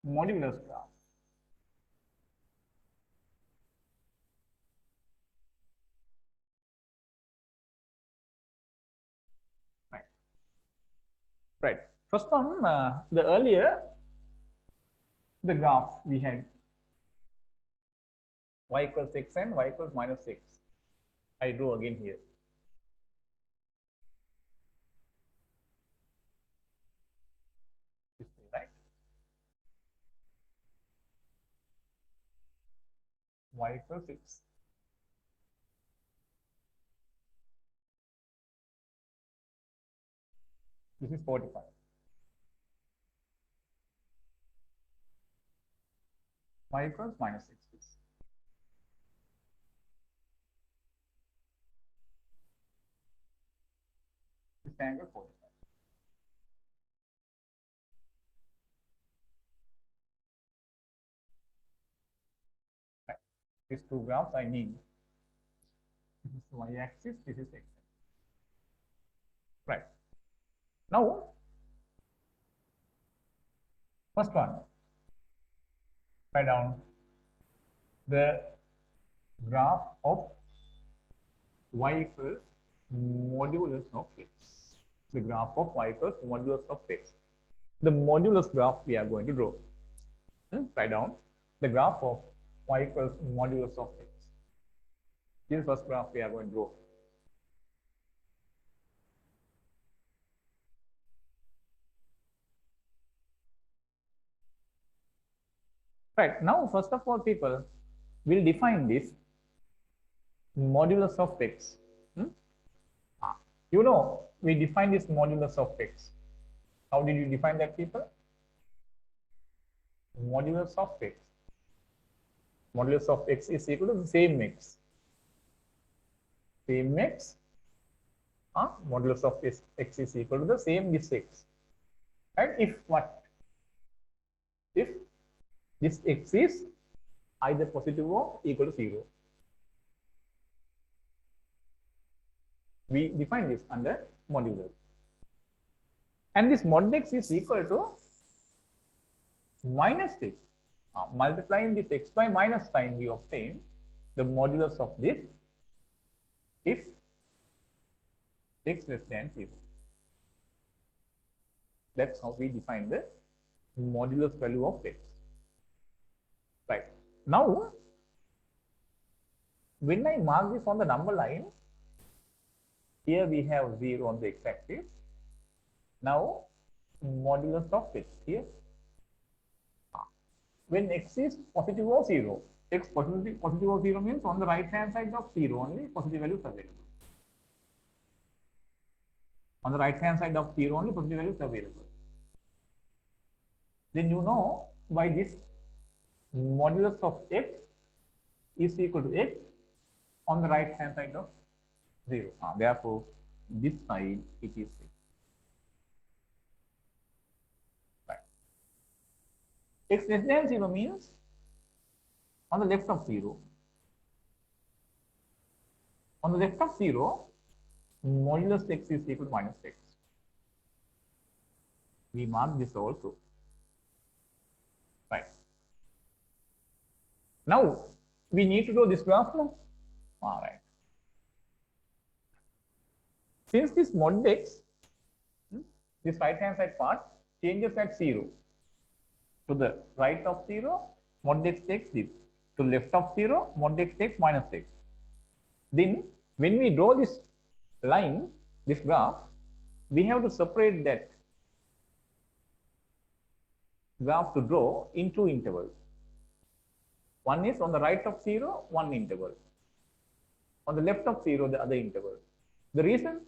modulus graph. Right. Right. First one, the earlier the graph we had y equals x and y equals minus x. I drew again here. This way, right? Y equals x. This is 45. Y equals minus x. This angle 45. Right. These two graphs I need. This is y-axis, this is x. Right. Now, first one, write down the graph of y equals modulus of x. The graph of y equals modulus of x. The modulus graph we are going to draw. Write down the graph of y equals modulus of x. This is the first graph we are going to draw. Right. Now, first of all, people will define this modulus of x. You know, we define this modulus of x. How did you define that, people? Modulus of x. Modulus of x is equal to the same x. Same x. Modulus of x is equal to the same this x. And if what? If this x is either positive or equal to 0. We define this under modulus. And this mod x is equal to minus x. Multiplying this x by minus sign, we obtain the modulus of this if x less than 0. That's how we define the modulus value of x. Right. Now, when I mark this on the number line, here we have 0 on the x-axis. Now, modulus of x here. When x is positive or 0, x positive or 0 means on the right hand side of 0 only positive values are available. On the right hand side of 0 only positive values are available. Then you know by this modulus of x is equal to x on the right hand side of 0. Therefore, this side it is 6. Right. X less than 0 means on the left of 0. On the left of 0, modulus x is equal to minus x. We mark this also. Right. Now, we need to draw this graph now. All right. Since this mod x, this right hand side part changes at 0. To the right of 0, mod x takes this. To left of 0, mod x takes minus x. Then, when we draw this line, this graph, we have to separate that graph to draw in two intervals. One is on the right of 0, one interval. On the left of 0, the other interval. The reason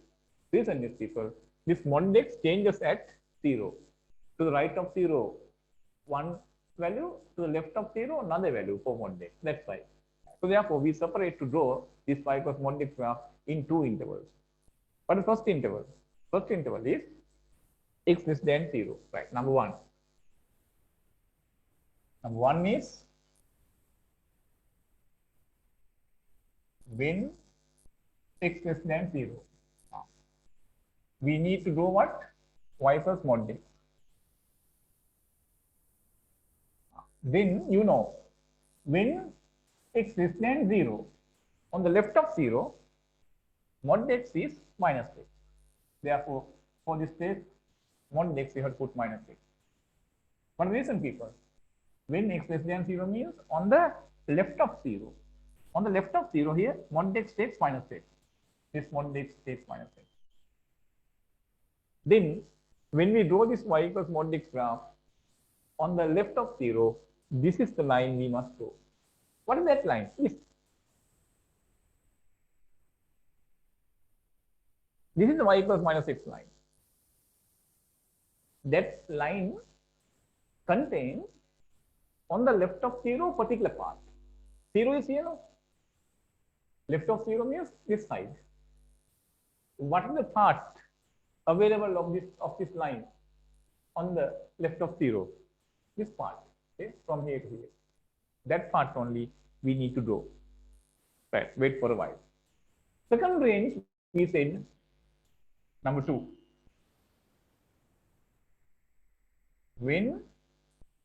is people, this mod x changes at 0. To the right of 0, one value, to the left of 0, another value for mod x. That's why. So therefore, we separate to draw this y equals mod x graph in two intervals. What is the first interval? First interval is x less than 0. Right, number 1. Number 1 is when x less than 0. we need to do what? Y plus mod x. Then you know, when x less than 0, on the left of 0, mod x is minus x. Therefore, for this case, mod x we have to put minus x. What reason, people? When x less than 0 means on the left of 0. On the left of 0 here, mod x takes minus x. This mod x takes minus x. Then, when we draw this y equals mod x graph, on the left of 0, this is the line we must draw. What is that line? This is the y equals minus x line. That line contains on the left of 0 particular part. 0 is here. No? Left of 0 means this side. What is the part available of this line on the left of 0? This part, okay, from here to here. That part only we need to draw. Right, wait for a while. Second range, we said number 2. When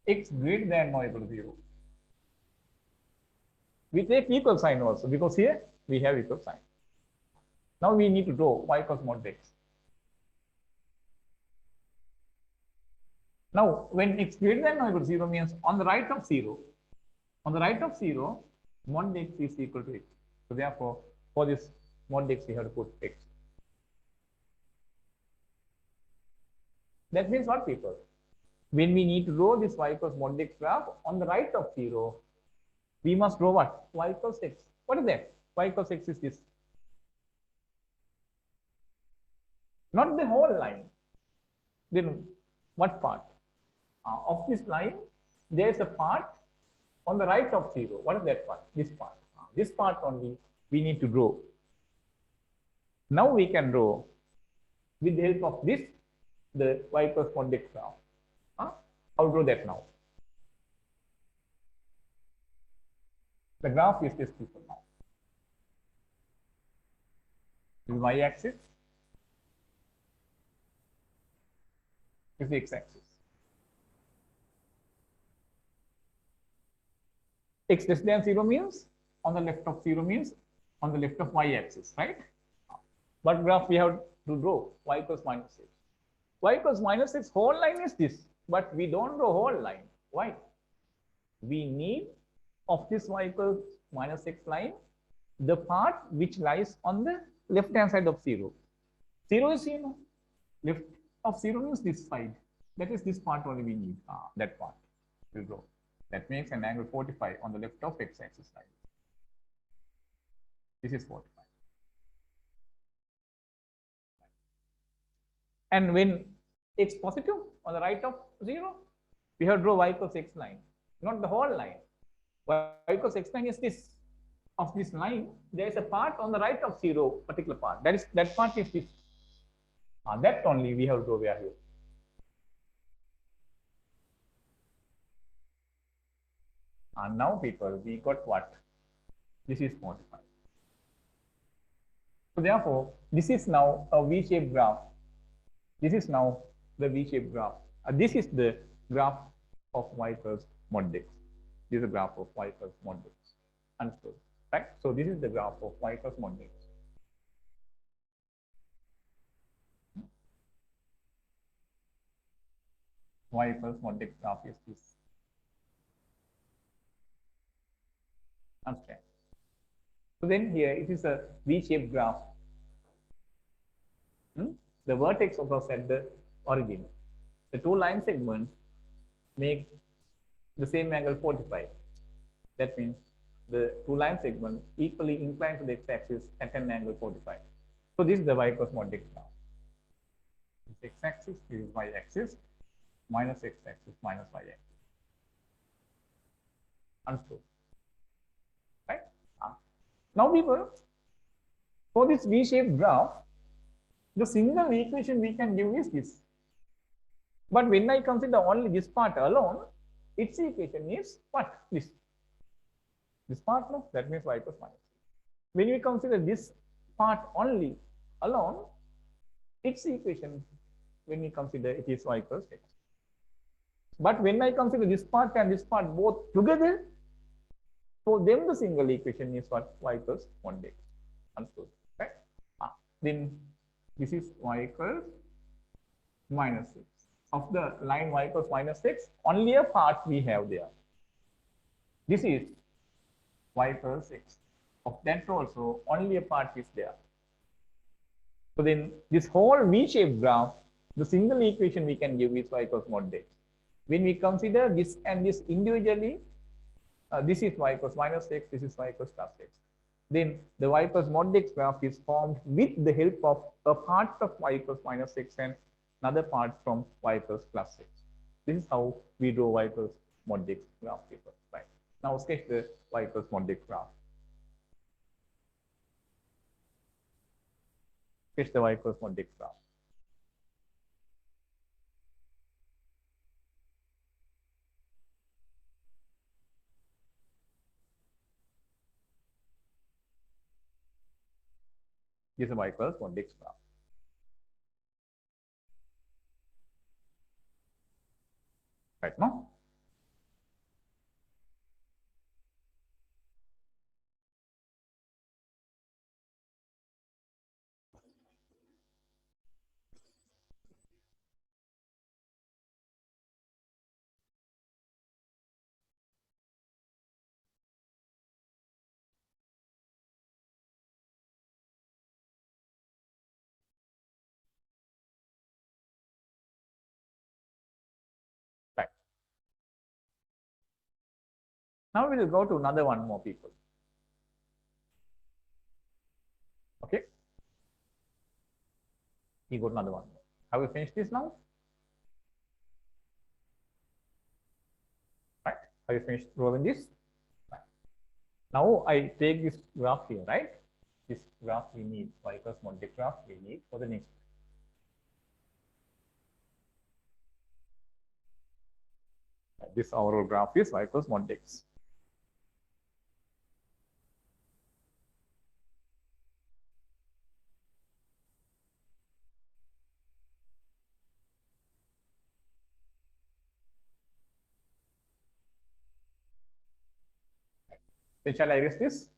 x greater than or equal to 0. We take equal sign also because here we have equal sign. Now we need to draw y equals mod x. Now, when x greater than or equal to 0 means on the right of 0, mod x is equal to x. So therefore, for this mod x, we have to put x. That means what, people? When we need to draw this y equals mod x graph on the right of 0, we must draw what? Y equals x. What is that? Y equals x is this. Not the whole line. Then what part? Of this line, there is a part on the right of 0. What is that part? This part. This part only we need to draw. Now we can draw with the help of this, the y equals mod x graph. I'll draw that now. The graph is this, people, now. This is y-axis. This is the x-axis. X less than 0 means on the left of 0 means on the left of y-axis, right? What graph we have to draw? Y equals minus x. Y equals minus x, whole line is this, but we don't draw whole line. Why? We need of this y equals minus x line, the part which lies on the left hand side of 0. 0 is, left of 0 means this side. That is this part only we need. That part will draw. That makes an angle 45 on the left of x-axis line. This is 45. And when x positive on the right of 0, we have to draw y equals x line, not the whole line. Y equals x line is this. Of this line, there is a part on the right of 0, particular part. That part is this. That only we have to draw here. And now, people, we got what? This is 45. So therefore, this is now a V-shaped graph. This is now the V-shaped graph. This is the graph of y equals mod x. This is the graph of y equals mod x. Understood, right? So this is the graph of y equals mod x. Y equals mod x graph is this. Understand? So then here it is a V-shaped graph. The vertex occurs at the origin. The two line segments make the same angle 45. That means the two line segments equally inclined to the x-axis at an angle 45. So this is the y equals mod x graph. This x-axis, this is y-axis, minus x-axis, minus y-axis. Understood? Right? Now, people, for this V-shaped graph, the single equation we can give is this. But when I consider only this part alone, its equation is what? This. This part, no? That means y equals minus. When we consider this part only alone, its equation when we consider it is y equals x. But when I consider this part and this part both together, for them the single equation is what? Y equals 1 x. Understood? Right? Then this is y equals minus 6. Of the line y equals minus 6, only a part we have there. This is y equals 6. Of that also, only a part is there. So then this whole V-shaped graph, the single equation we can give is y equals mod x. When we consider this and this individually, this is y equals minus x, this is y equals plus x. Then the y equals mod x graph is formed with the help of a part of y equals minus x and another part from y equals plus x. This is how we draw y equals mod x graph people. Right. Now sketch the y equals mod x graph. Sketch the y equals mod x graph. This is y equals mod x graph. Right now. Right. Now we will go to another one more people. Okay. We got another one. Have we finished this now? Right. Have you finished drawing this? Right. Now I take this graph here, right? This graph we need, y equals mod x graph we need for the next. This overall graph is y equals mod x. Then shall I erase this?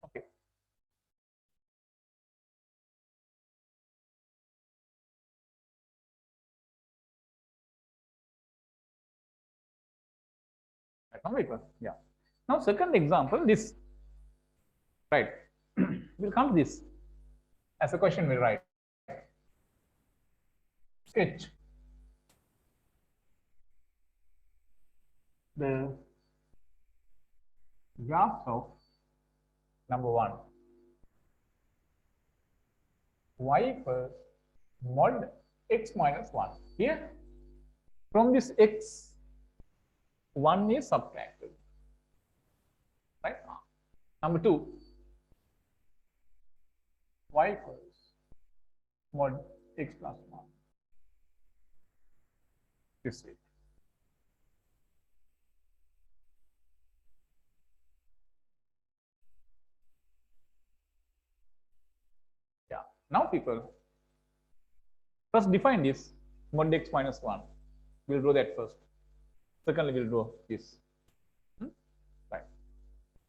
Okay. Right, now yeah. Now second example, this, right? We'll come to this as a question. We'll write sketch the graph of number 1 y equals mod x minus 1. Here from this x 1 is subtracted, right? Number 2 y equals mod x plus 1. This way. Yeah. Now people, first define this mod x minus 1. We'll draw that first. Secondly, we'll draw this. Right.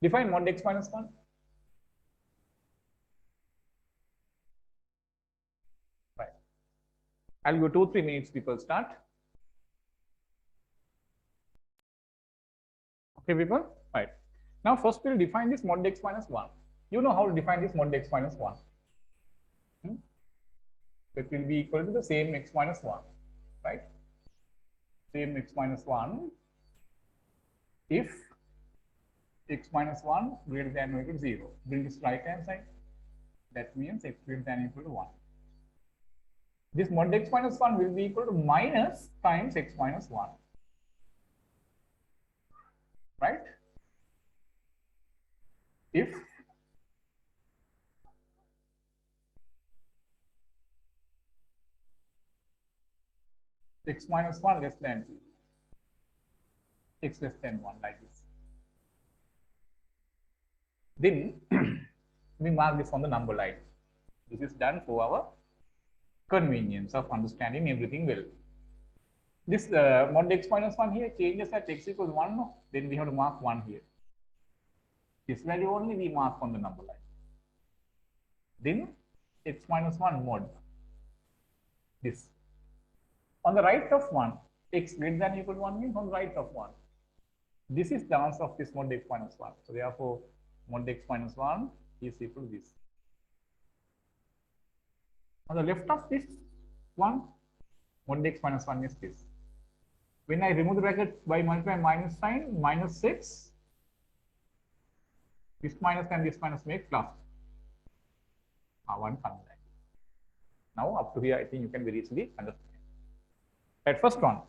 Define mod x minus 1. Right. I'll go 2-3 minutes. People start. Okay, people. Right. Now first we'll define this mod x minus 1. You know how to define this mod x minus 1. It will be equal to the same x minus 1, right? Same x minus 1 if x minus 1 greater than or equal to 0. Bring this right hand side. That means x greater than or equal to 1. This mod x minus 1 will be equal to minus times x minus 1. Right? If x minus 1 less than 0, x less than 1, like this. Then we mark this on the number line. This is done for our convenience of understanding everything well. This mod x minus 1 here changes at x equals 1, no? Then we have to mark 1 here. This value only we mark on the number line. Then x minus 1 mod. This. On the right of 1, x greater than or equal to 1 means on the right of 1. This is the answer of this mod x minus 1. So therefore, mod x minus 1 is equal to this. On the left of this one, mod x minus 1 is this. When I remove the bracket by multiplying minus sign, minus 6, this minus and this minus make plus 1 coming. Now up to here, I think you can very easily understand. Right, first one.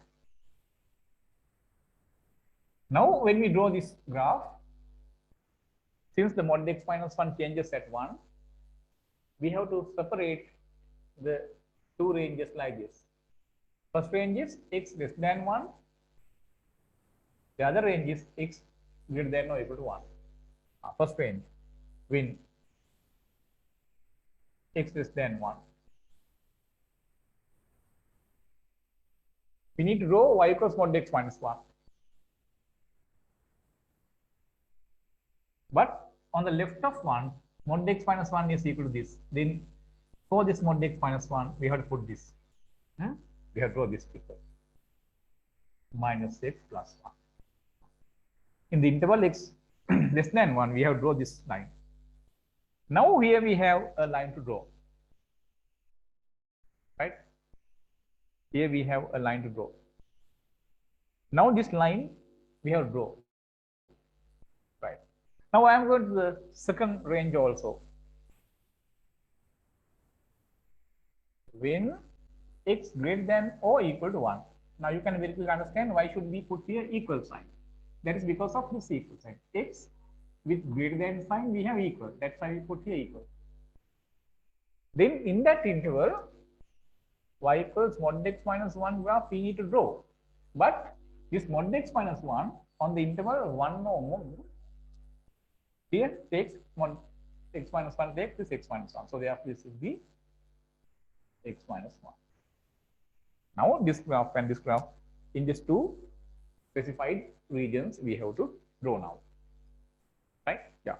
Now when we draw this graph, since the mod x minus 1 changes at 1, we have to separate the two ranges like this. First range is x less than 1. The other range is x greater than or equal to 1. First range, when x less than 1. We need to draw y equals mod x minus 1. But on the left of 1, mod x minus 1 is equal to this. Then for this mod x minus 1, we have to put this. We have to draw this figure. Minus x plus 1. In the interval x less than 1, we have to draw this line. Now here we have a line to draw. Right? Here we have a line to draw. Now this line we have to draw. Right. Now I am going to the second range also. When x greater than or equal to 1. Now you can very clearly understand why should we put here equal sign. That is because of this equal sign. X with greater than sign we have equal. That's why we put here equal. Then in that interval, y equals mod x minus 1 graph we need to draw. But this mod x minus 1 on the interval 1 or more, here takes mod x minus 1 takes this x minus 1. So therefore this will be x minus 1. Now this graph and this graph in these two specified regions we have to draw now. Right? Yeah.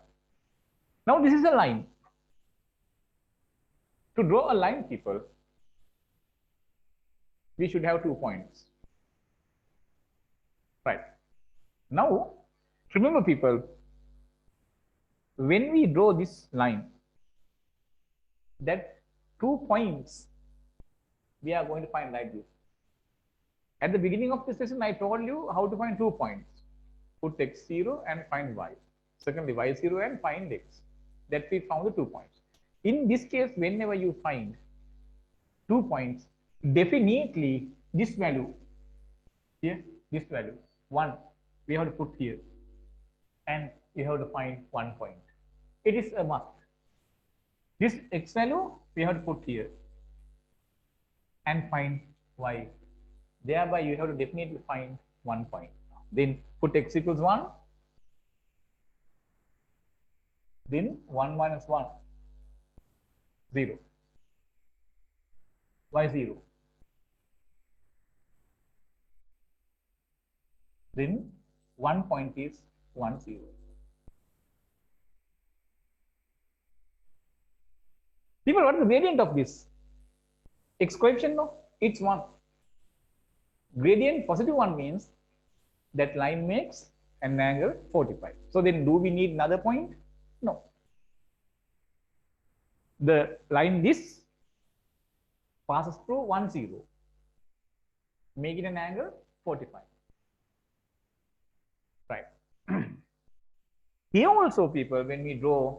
Now this is a line. To draw a line, people, we should have 2 points. Right. Now, remember people, when we draw this line, that 2 points we are going to find like this. At the beginning of this session, I told you how to find 2 points. Put x0 and find y. Secondly, y0 and find x. That we found the 2 points. In this case, whenever you find 2 points, definitely this value, here, this value, 1, we have to put here. And we have to find 1 point. It is a must. This x value, we have to put here. And find y. Thereby you have to definitely find 1 point. Then put x equals 1. Then 1 minus 1, 0. Y 0. Then 1 point is 1 0. People, what is the gradient of this? X coefficient, no, it's 1. Gradient positive 1 means that line makes an angle 45. So then do we need another point? No. The line this passes through 1 0, making an angle 45. Right. Here also, people, when we draw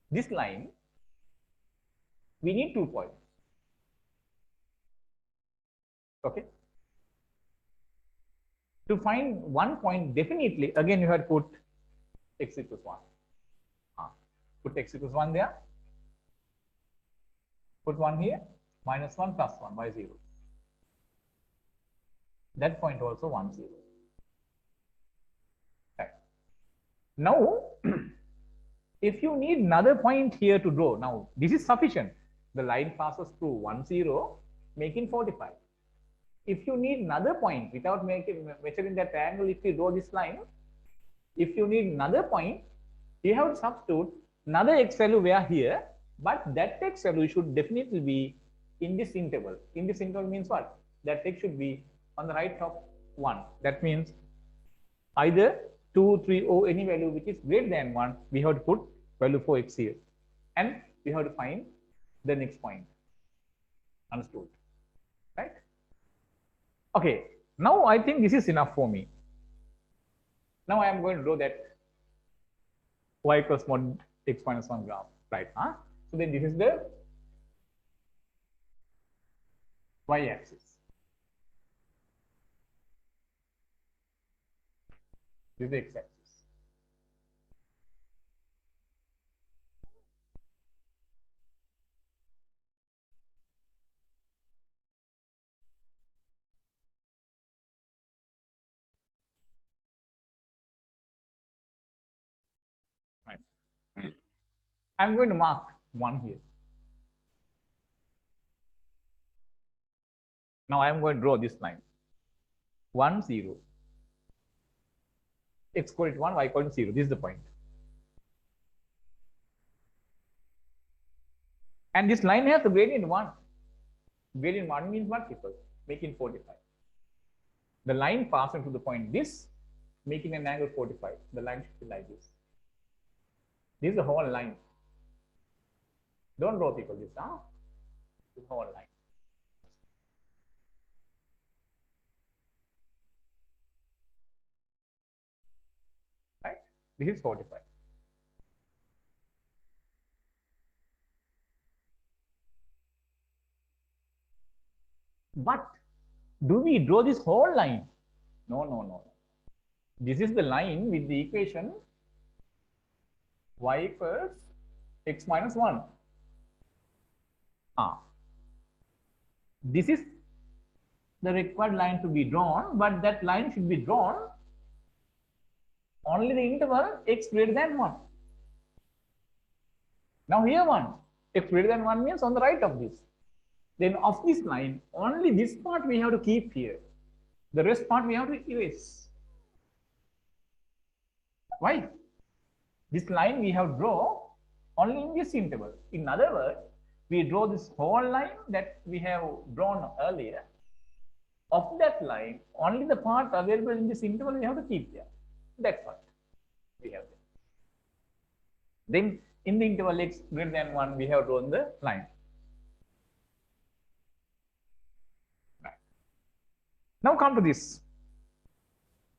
this line, we need 2 points. Okay. To find one point, definitely, again, you have to put x equals 1. Put x equals 1 there. Put 1 here. Minus 1 plus 1 by 0. That point also 1, 0. Right. Now, if you need another point here to draw, now this is sufficient. The line passes through 1, 0, making 45. If you need another point without measuring that angle, if you draw this line, if you need another point, you have to substitute another x value where here, but that x value should definitely be in this interval. In this interval means what? That x should be on the right of 1. That means either 2, 3, or any value which is greater than 1, we have to put value for x here. And we have to find the next point. Understood? Right? Okay. Now I think this is enough for me. Now I am going to draw that y equals mod x minus 1 graph. Right? So then this is the y-axis. This is the x-axis. Right. I'm going to mark 1 here. Now I am going to draw this line. 1, 0. X equal to 1, y equal to 0. This is the point. And this line has the gradient 1. Gradient 1 means what, people? Making 45. The line passing to the point this, making an angle 45. The line should be like this. This is the whole line. Don't draw, people, this. This whole line. Right? This is 45. But do we draw this whole line? No, no, no. This is the line with the equation y equals x minus 1. This is the required line to be drawn, but that line should be drawn only the interval x greater than 1. Now here 1, x greater than 1 means on the right of this. Then of this line, only this part we have to keep here. The rest part we have to erase. Why? This line we have draw only in this interval. In other words, we draw this whole line that we have drawn earlier. Of that line, only the part available in this interval we have to keep there. That's what we have there. Then in the interval x greater than 1, we have drawn the line. Right. Now come to this.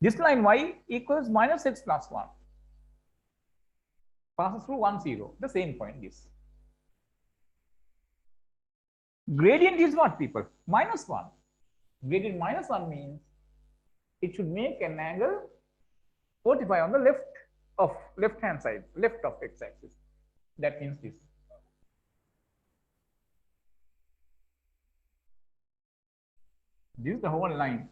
This line y equals minus x plus 1. Passes through 1, 0. The same point, this. Gradient is what, people? Minus 1. Gradient minus 1 means it should make an angle 45 on the left hand side, left of x-axis. That means this. This is the whole line.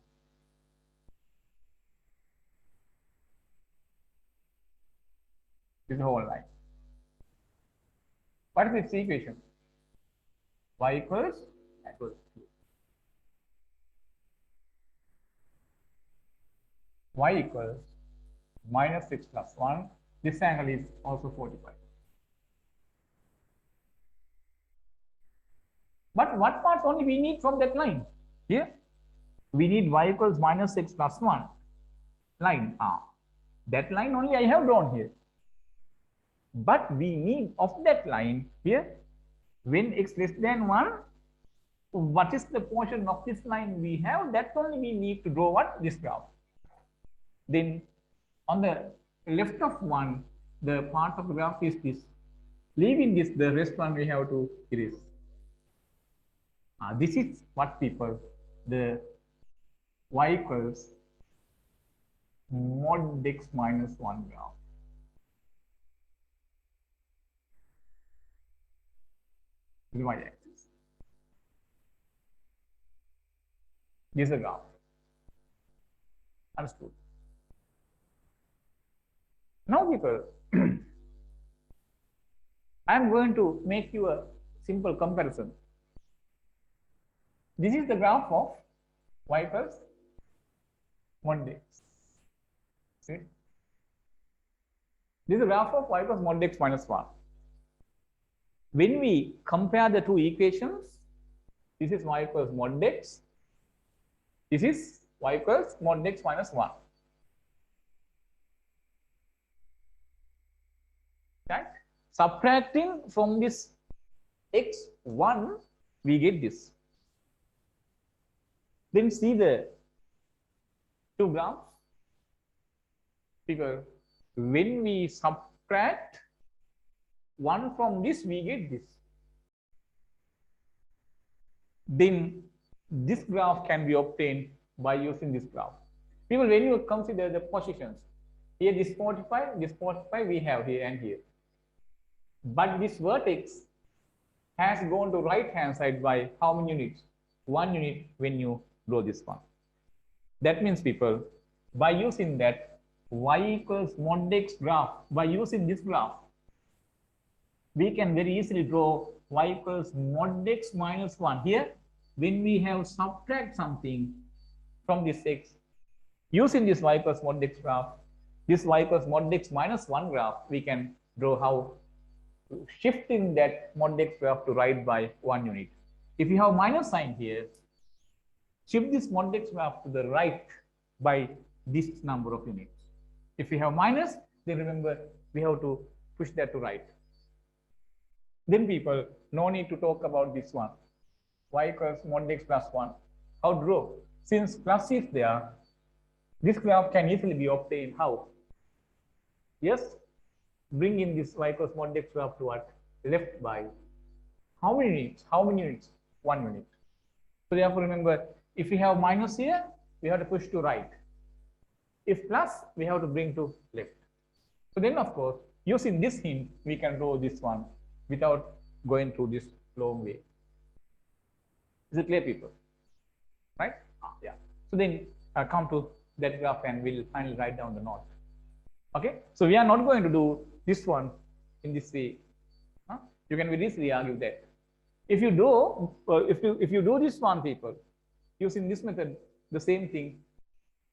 This is the whole line. What is its equation? Y equals y equals minus 6 plus 1. This angle is also 45. But what parts only we need from that line? Here, we need y equals minus 6 plus 1 line. That line only I have drawn here. But we need of that line here, when x less than 1, what is the portion of this line we have? That only we need to draw what? This graph. Then on the left of 1, the part of the graph is this. Leaving this, the rest one we have to erase. This is what, people, the y equals mod x minus 1 graph. The y-axis. This is a graph. Understood. Now, people, I am going to make you a simple comparison. This is the graph of y plus mod x. Okay. This is the graph of y plus mod x minus 1. When we compare the two equations, this is y plus mod x, this is y plus mod x minus 1. Right? Subtracting from this x1, we get this. Then see the two graphs. Because when we subtract 1 from this, we get this. Then this graph can be obtained by using this graph. People, when you consider the positions, here this 45 we have here and here. But this vertex has gone to right hand side by how many units? 1 unit when you draw this one. That means, people, by using that y equals mod x graph, by using this graph, we can very easily draw y equals mod x minus 1. Here, when we have subtract something from this x, using this y equals mod x graph, this y equals mod x minus 1 graph, we can draw how shifting that mod x graph to right by 1 unit. If you have minus sign here, shift this mod x graph to the right by this number of units. If we have minus, then remember we have to push that to right. Then, people, no need to talk about this one. Y equals mod x plus 1. How to draw? Since plus is there, this graph can easily be obtained. How? Yes, bring in this y equals mod x graph to what? Left by how many units? How many units? 1 unit. So therefore, remember, if we have minus here, we have to push to right. If plus, we have to bring to left. So then, of course, using this hint, we can draw this one without going through this long way. Is it clear, people? Right? Yeah. So then come to that graph and we'll finally write down the note. Okay. So we are not going to do this one in this way. You can very easily argue that. If you do, if you do this one, people, using this method, the same thing.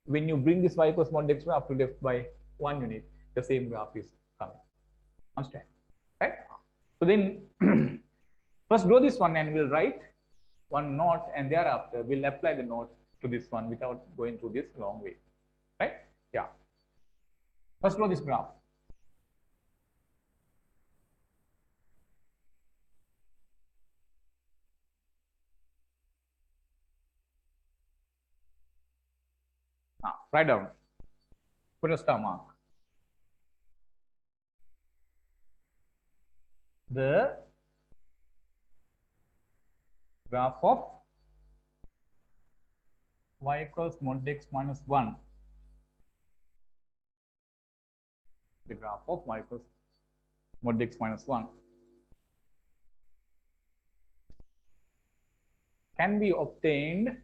When you bring this y equals mod x graph to left by 1 unit, the same graph is coming. Understand? Right? So then first draw this one and we'll write one note, and thereafter we'll apply the note to this one without going through this long way. Right? Yeah. First draw this graph. Write down. Put a star mark. The graph of y equals mod x minus 1. The graph of y equals mod x minus 1 can be obtained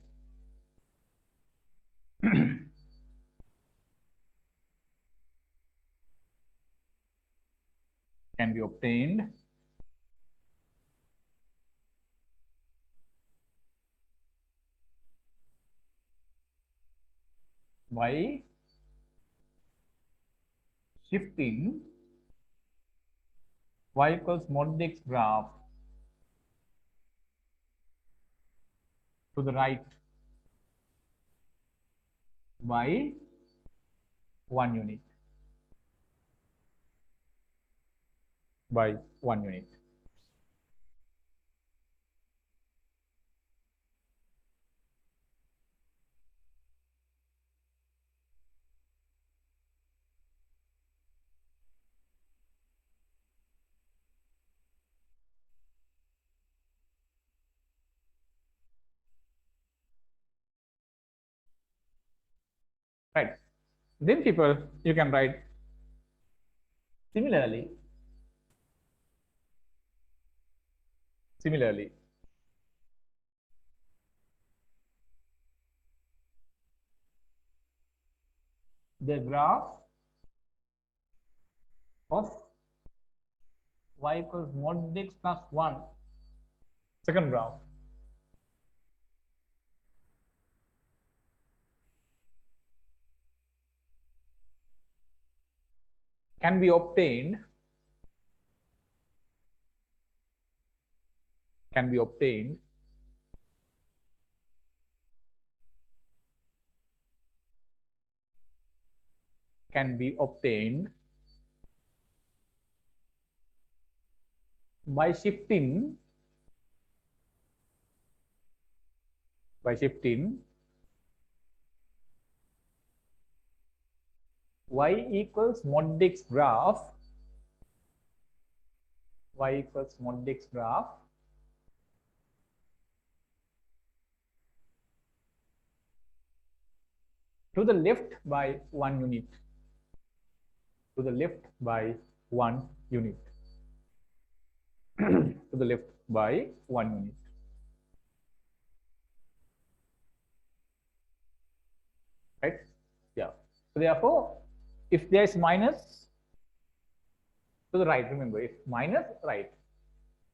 by shifting y equals mod x graph to the right by 1 unit. By 1 unit. right? Then people, you can write similarly. The graph of y equals mod x plus 1, second graph, can be obtained can be obtained can be obtained by shifting y equals mod x graph to the left by 1 unit, to the left by 1 unit, to the left by 1 unit, right? Yeah. So therefore, if there is minus, to the right, remember, if minus, right,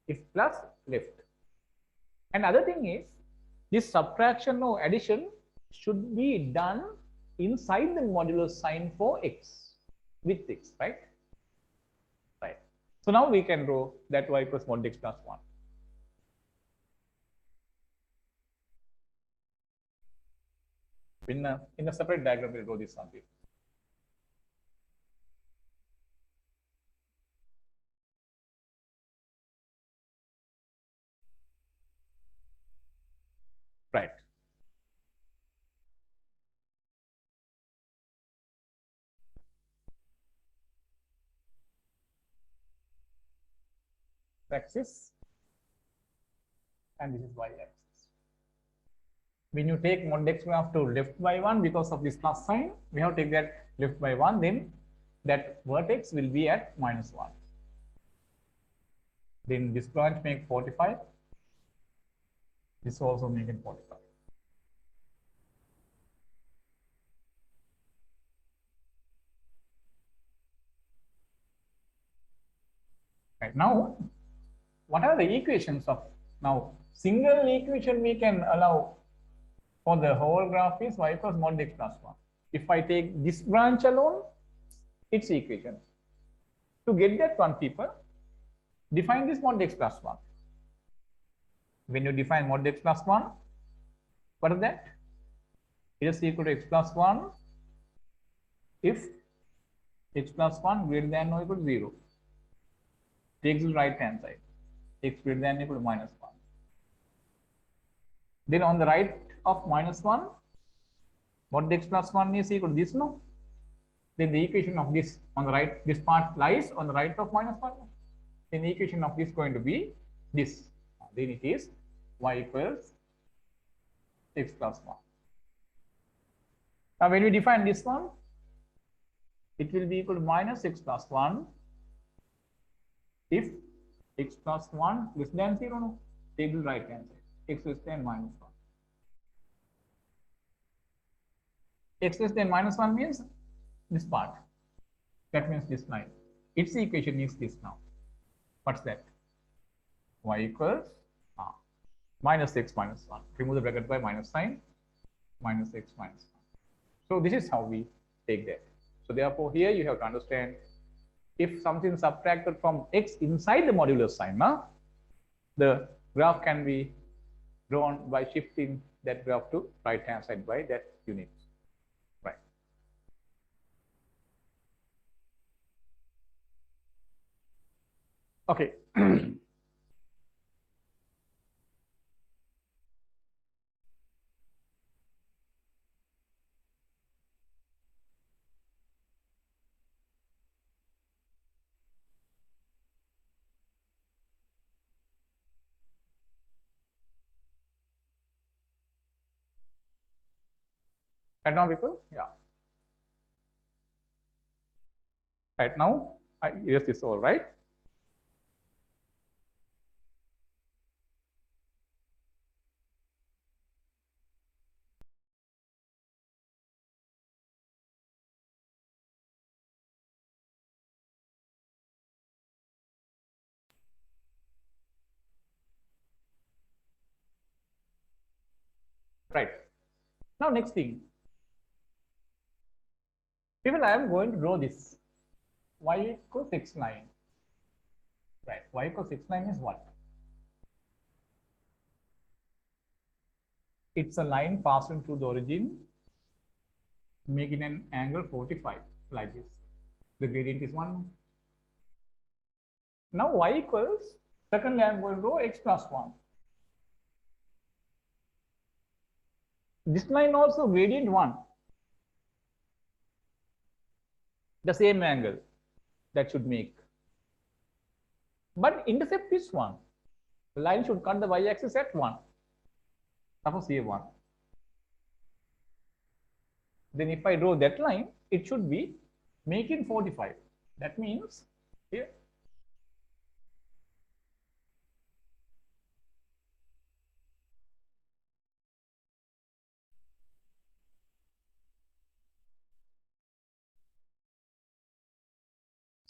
if plus, left. And other thing is, this subtraction or addition should be done inside the modular sign for x, with x, right? Right. So now we can draw that y equals mod x plus 1. In a separate diagram, we'll draw this one. Right. Axis, and this is y axis. When you take mod x graph to left by 1 because of this plus sign, we have to take that left by 1, then that vertex will be at minus 1. Then this branch make 45. This also make it 45. Right now, what are the equations of now? Single equation we can allow for the whole graph is y equals mod x plus 1. If I take this branch alone, its equation. To get that one, people, define this mod x plus 1. When you define mod x plus 1, what is that? It is equal to x plus 1 if x plus 1 greater than or equal to 0. Takes the right hand side. X greater than or equal to minus 1. Then on the right of minus 1, mod x plus 1 is equal to this, no? Then the equation of this on the right, this part lies on the right of minus 1. Then the equation of this is going to be this. Then it is y equals x plus 1. Now when we define this one, it will be equal to minus x plus 1 if x plus 1 less than 0, no? Take the right hand side. X less than minus 1. X less than minus 1 means this part. That means this line. Its equation is this now. What's that? Y equals minus x minus 1. Remove the bracket by minus sign. Minus x minus 1. So this is how we take that. So therefore here you have to understand, if something is subtracted from x inside the modular sign, the graph can be drawn by shifting that graph to right hand side by that unit. Right. Okay. And now people, yeah. Right now, I erase this all, right? Right. Now, next thing. People, I am going to draw this. Y equals x9. Right. Y equals x9 is what? It's a line passing through the origin, making an angle 45, like this. The gradient is 1. Now y equals, secondly, I am going to draw x plus 1. This line also gradient 1. The same angle that should make. But intercept is 1. The line should cut the y-axis at 1. Suppose here 1. Then if I draw that line, it should be making 45. That means here.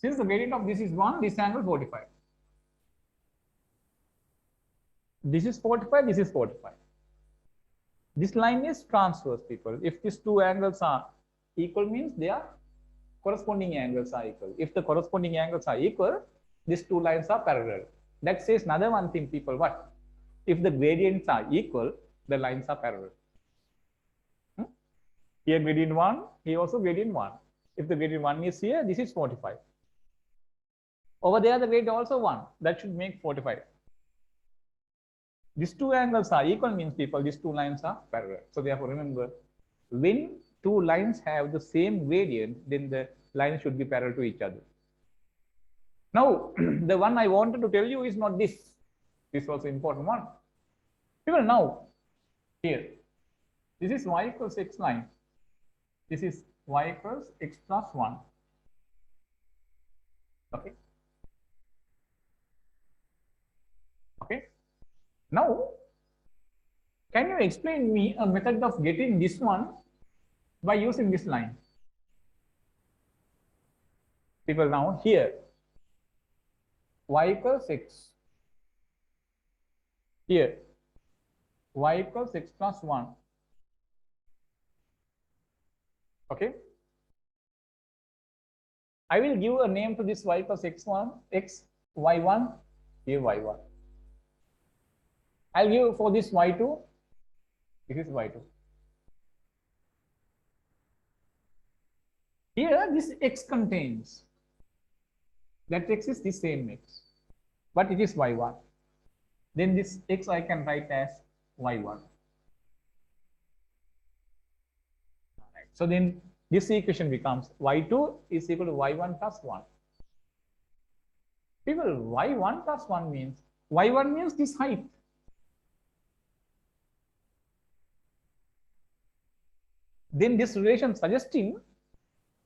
Since the gradient of this is 1, this angle 45. This is 45, this is 45. This line is transverse, people. If these two angles are equal, means their corresponding angles are equal. If the corresponding angles are equal, these two lines are parallel. That says another one thing, people. What? If the gradients are equal, the lines are parallel. Here gradient 1, here also gradient 1. If the gradient 1 is here, this is 45. Over there, the gradient also 1. That should make 45. These two angles are equal, means, people, these two lines are parallel. So therefore, remember, when two lines have the same gradient, then the lines should be parallel to each other. Now, the one I wanted to tell you is not this. This is also important one. People, now, here, this is y equals x line. This is y equals x plus 1. Okay. Okay. Now, can you explain me a method of getting this one by using this line? People, now here, y equals x. Here, y equals x plus 1. Okay. I will give a name to this y equals x1, x, y1, here y1. I'll give for this y2, this is y2. Here, this x contains, that x is the same x, but it is y1. Then this x I can write as y1. So then this equation becomes y2 is equal to y1 plus 1. People, y1 plus 1 means, y1 means this height. Then this relation suggesting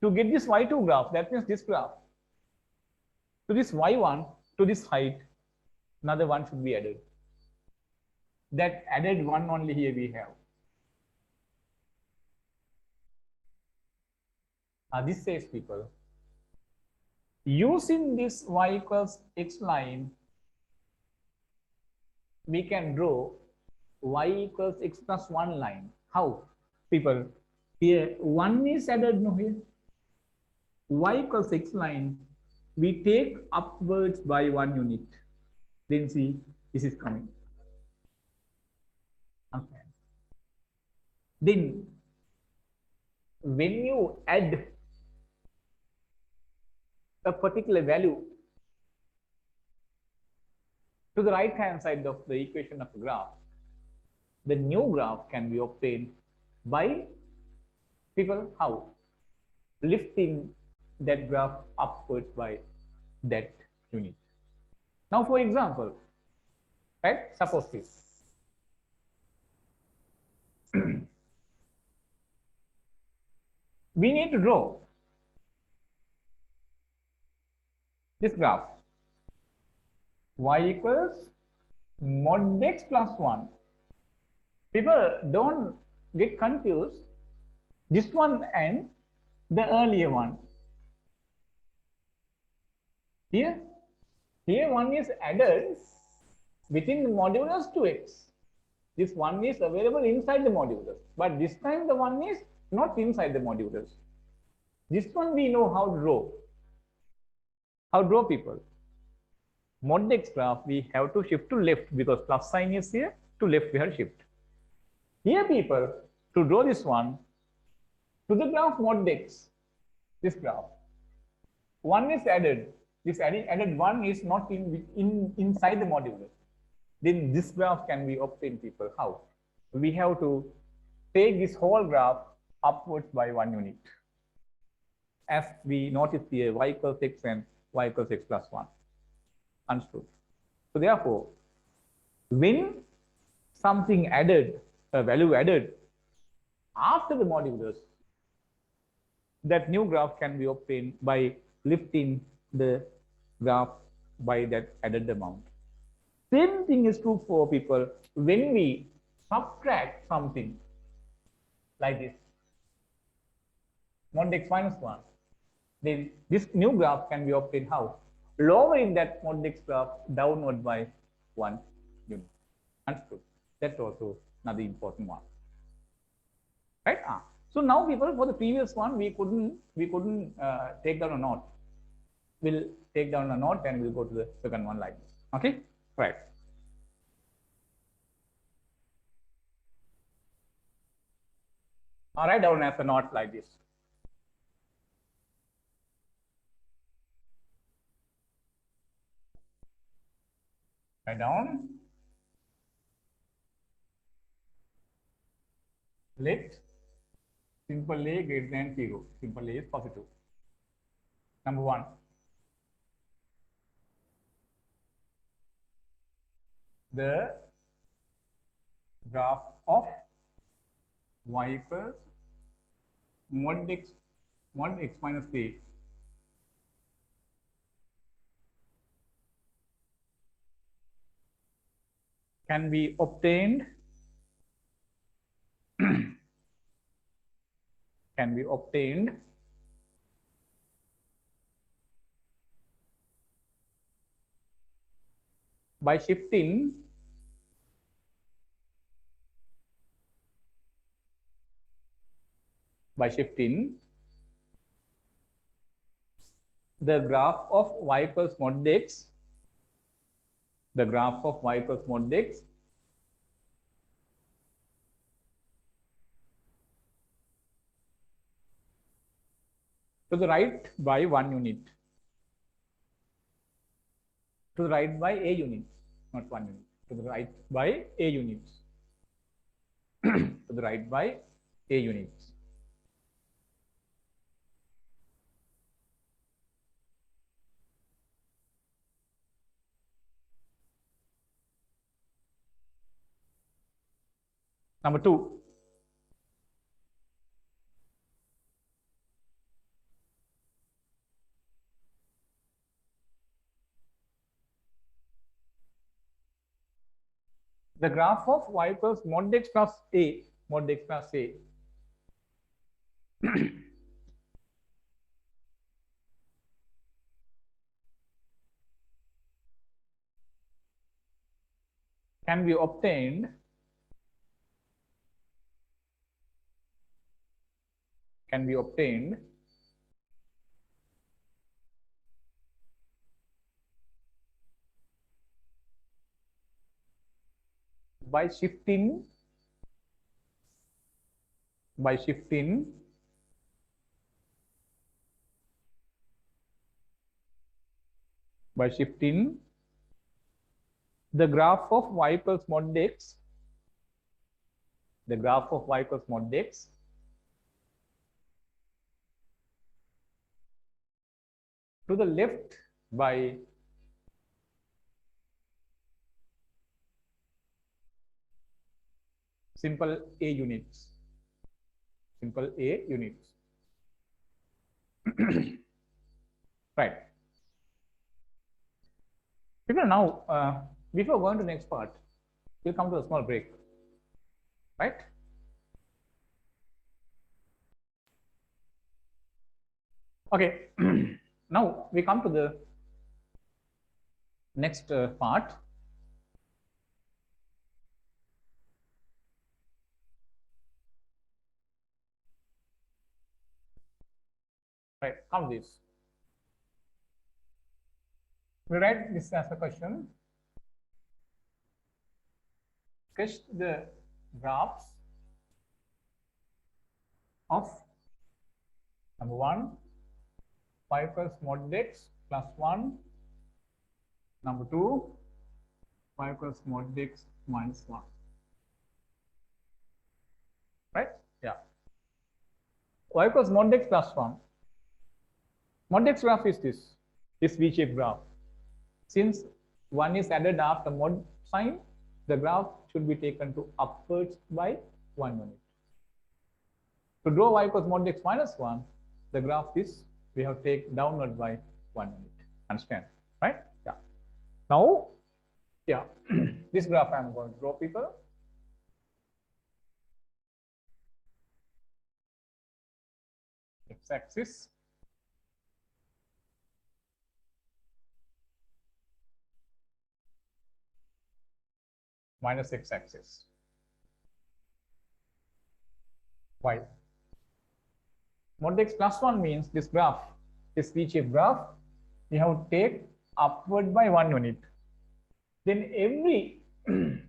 to get this y2 graph, that means this graph, to this y1, to this height, another one should be added. That added one only here we have. This says, people, using this y equals x line, we can draw y equals x plus 1 line. How? People, here 1 is added no here. Y equals x line, we take upwards by 1 unit. Then see, this is coming. Okay. Then, when you add a particular value to the right hand side of the equation of the graph, the new graph can be obtained by, people, how? Lifting that graph upwards by that unit. Now, for example, right, suppose this. We need to draw this graph, y equals mod x plus 1. People don't get confused. This one and the earlier one. Here one is added within the modulus 2x. This one is available inside the modulus, but this time the one is not inside the modulus. This one we know how to draw. How to draw, people? Mod x graph, we have to shift to left because plus sign is here. To left we have shift. Here, people, to draw this one, to the graph mod x, this graph, one is added. This added one is not inside the modulus. Then this graph can be obtained, people. How? We have to take this whole graph upwards by 1 unit. As we noticed here, y equals x and y equals x plus 1. Understood? So therefore, when something added, a value added after the modulus, that new graph can be obtained by lifting the graph by that added amount. Same thing is true for, people, when we subtract something like this, mod x minus 1, then this new graph can be obtained how? Lowering that mod x graph downward by 1 unit. Understood? That's also another important one. Right? So now, people, for the previous one, we couldn't take down a knot. We'll take down a knot and we'll go to the second one like this. Okay? Right. Write down as a knot like this. Write down. Let simple a greater than 0. Simple a is positive. Number 1. The graph of y equals mod x minus a can be obtained by shifting the graph of y equals mod x, to the right by 1 unit. To the right by a unit, not 1 unit. To the right by a units. To the right by a units. Number 2. The graph of y equals mod x plus a, can be obtained by shifting the graph of y equals mod x, to the left by simple a units. Right. People, now, before going to the next part, we'll come to a small break, right? Okay, now we come to the next part. Right, come this. We write this as a question. Sketch the graphs of number 1, 5 plus mod x plus 1, number 2, 5 plus mod x minus 1. Right? Yeah. 5 plus mod x plus 1. Mod x graph is this V-shaped graph. Since 1 is added after mod sign, the graph should be taken to upwards by 1 unit. To draw y equals mod x minus 1, the graph is, we have to take downward by 1 unit. Understand? Right? Yeah. Now, yeah, this graph I am going to draw, people. X-axis. Minus x-axis. Y. Mod x plus 1 means this graph, this V-shaped graph, we have to take upward by 1 unit. Then every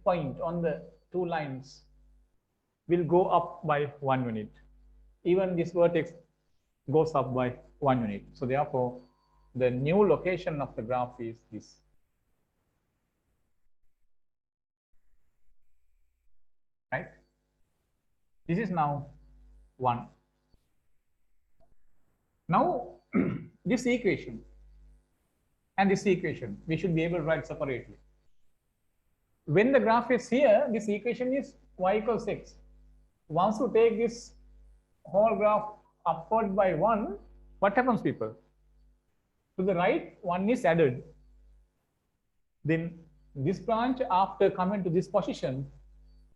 point on the two lines will go up by 1 unit. Even this vertex goes up by 1 unit. So therefore, the new location of the graph is this. Right? This is now 1. Now, this equation and this equation, we should be able to write separately. When the graph is here, this equation is y equals x. Once you take this whole graph upward by 1, what happens, people? To the right, 1 is added. Then this branch, after coming to this position,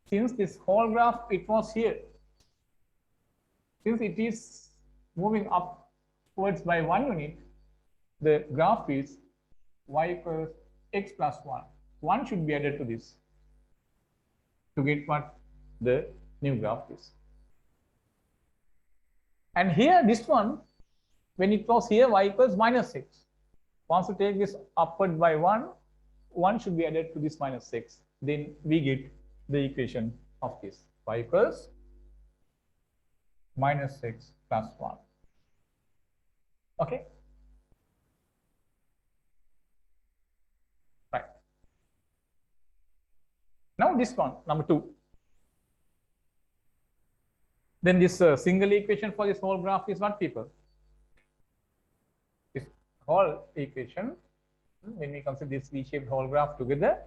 since this whole graph, it was here. Since it is moving upwards by 1 unit, the graph is y equals x plus 1. 1 should be added to this to get what the new graph is. And here, this one, when it was here, y equals minus 6. Once you take this upward by 1, 1 should be added to this minus 6. Then we get the equation of this. Y equals minus 6 plus 1. Okay? Right. Now this one, number 2. Then this single equation for this whole graph is what, people? This whole equation, when we consider this V-shaped whole graph together,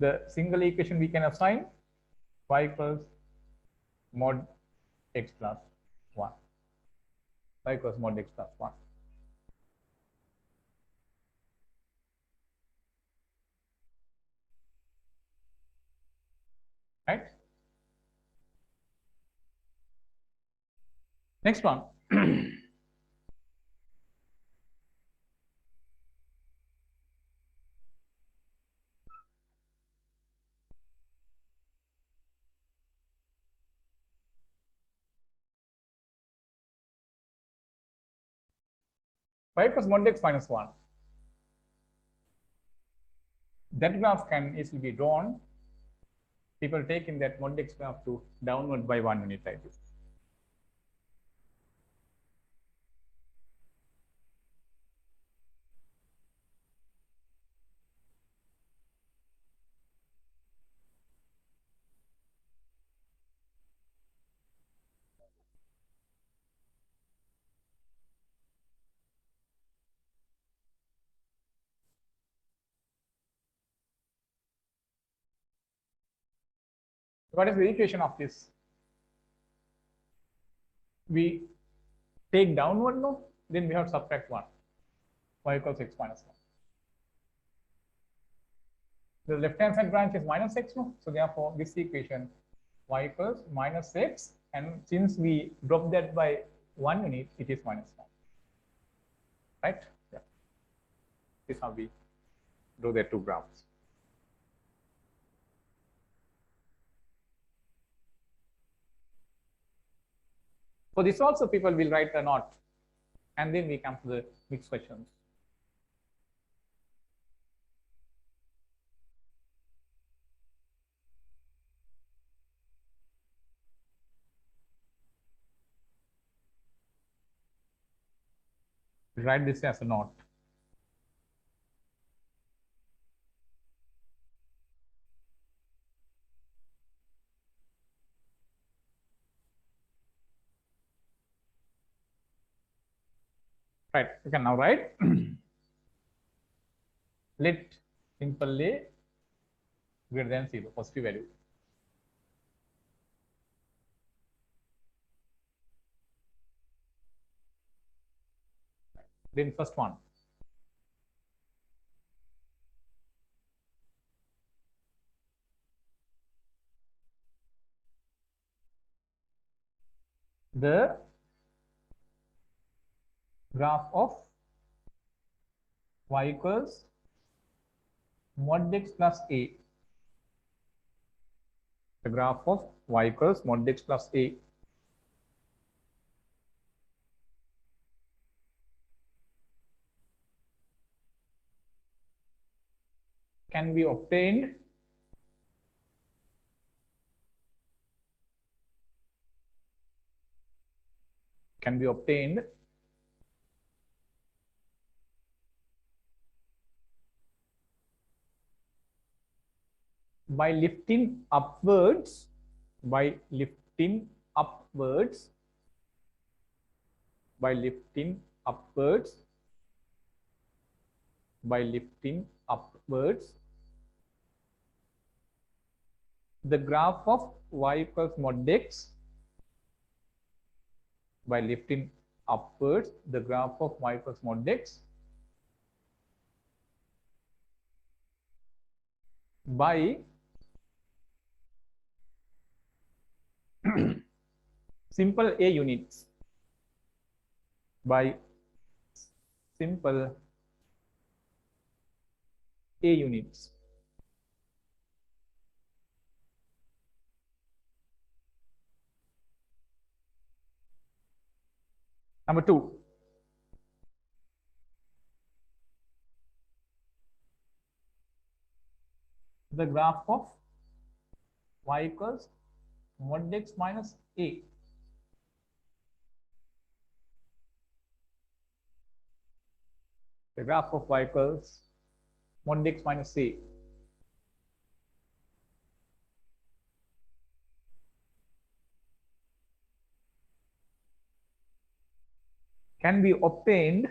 the single equation we can assign y equals mod x plus 1. Y equals mod x plus 1. Right? Next one. Y equals mod x minus 1. That graph can easily be drawn. People taking that mod x graph to downward by 1 unit like this. What is the equation of this? We take downward node, then we have to subtract 1. Y equals x minus 1. The left hand side branch is minus x, no? So therefore this equation y equals minus x, and since we drop that by 1 unit, it is minus 1, right? Yeah. This is how we draw the two graphs. For this also people will write a note, and then we come to the mixed questions. Write this as a note. Right, you can now write let simple a greater than 0, positive value. Then first one. The graph of y equals mod x plus a. The graph of y equals mod x plus a can be obtained by lifting upwards, by lifting upwards the graph of y equals mod x, by lifting upwards the graph of y equals mod x by simple a units, by simple a units. Number 2, the graph of y equals mod x minus a. The graph of y equals mod x minus a can be obtained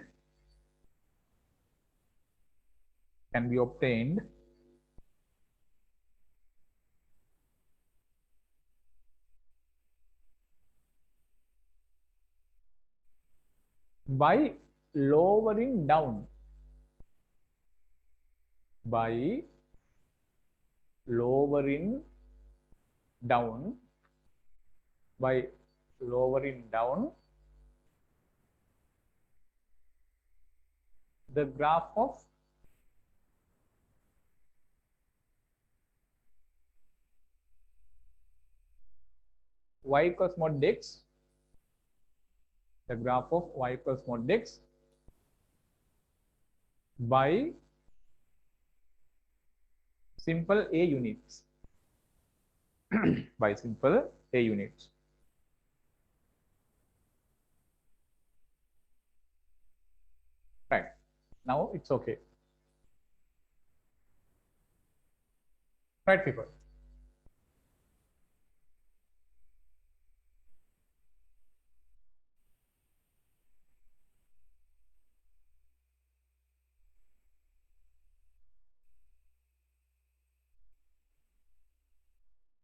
by lowering down, the graph of y equals mod x, the graph of y equals mod x by simple a units. By simple a units. Right, now it's okay. Right, people.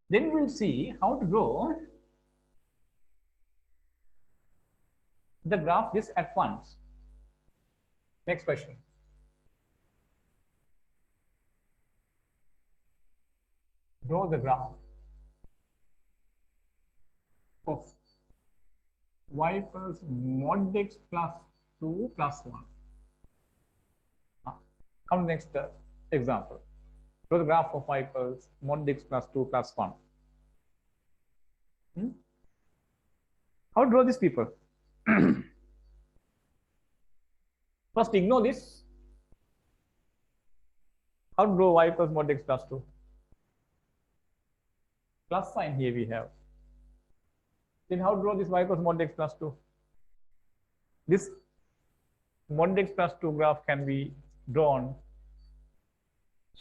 Then we'll see how to draw the graph this at once. Next question. Draw the graph of y equals mod x plus 2 plus 1. Come to next example. Draw the graph of y equals mod x plus 2 plus 1. How to draw these people? First, ignore this. How to draw y equals mod x plus 2? Plus sign here we have. Then how to draw this y equals mod x plus 2? This mod x plus 2 graph can be drawn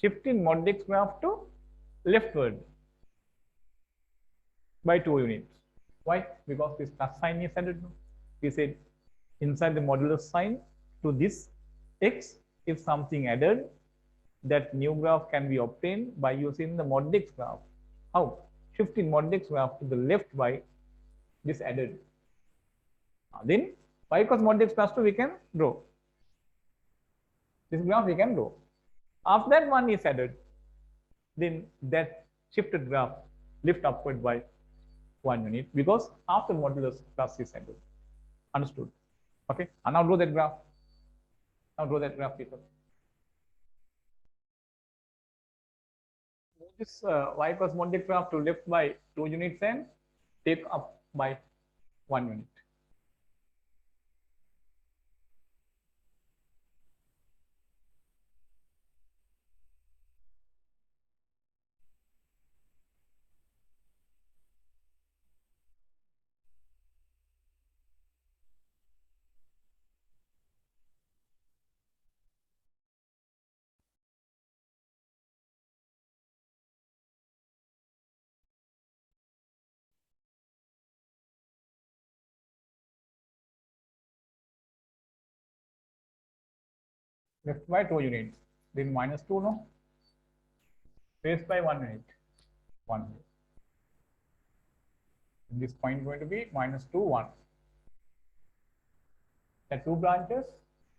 shifting mod x graph to leftward by 2 units. Why? Because this plus sign is added. We said inside the modulus sign to this x, if something added, that new graph can be obtained by using the mod x graph. How? Shifting mod x graph to the left by this added. Then y equals mod x plus 2 we can draw. This graph we can draw. After that one is added, then that shifted graph lift upward by 1 unit because after modulus plus is added. Understood? Okay. And now draw that graph. Now draw that graph, people. Move this y equals mod x graph to left by 2 units and take up by 1 unit. Left by 2 units, then minus 2, no? Raised by 1 unit, 1 unit. And this point going to be minus 2, 1. The 2 branches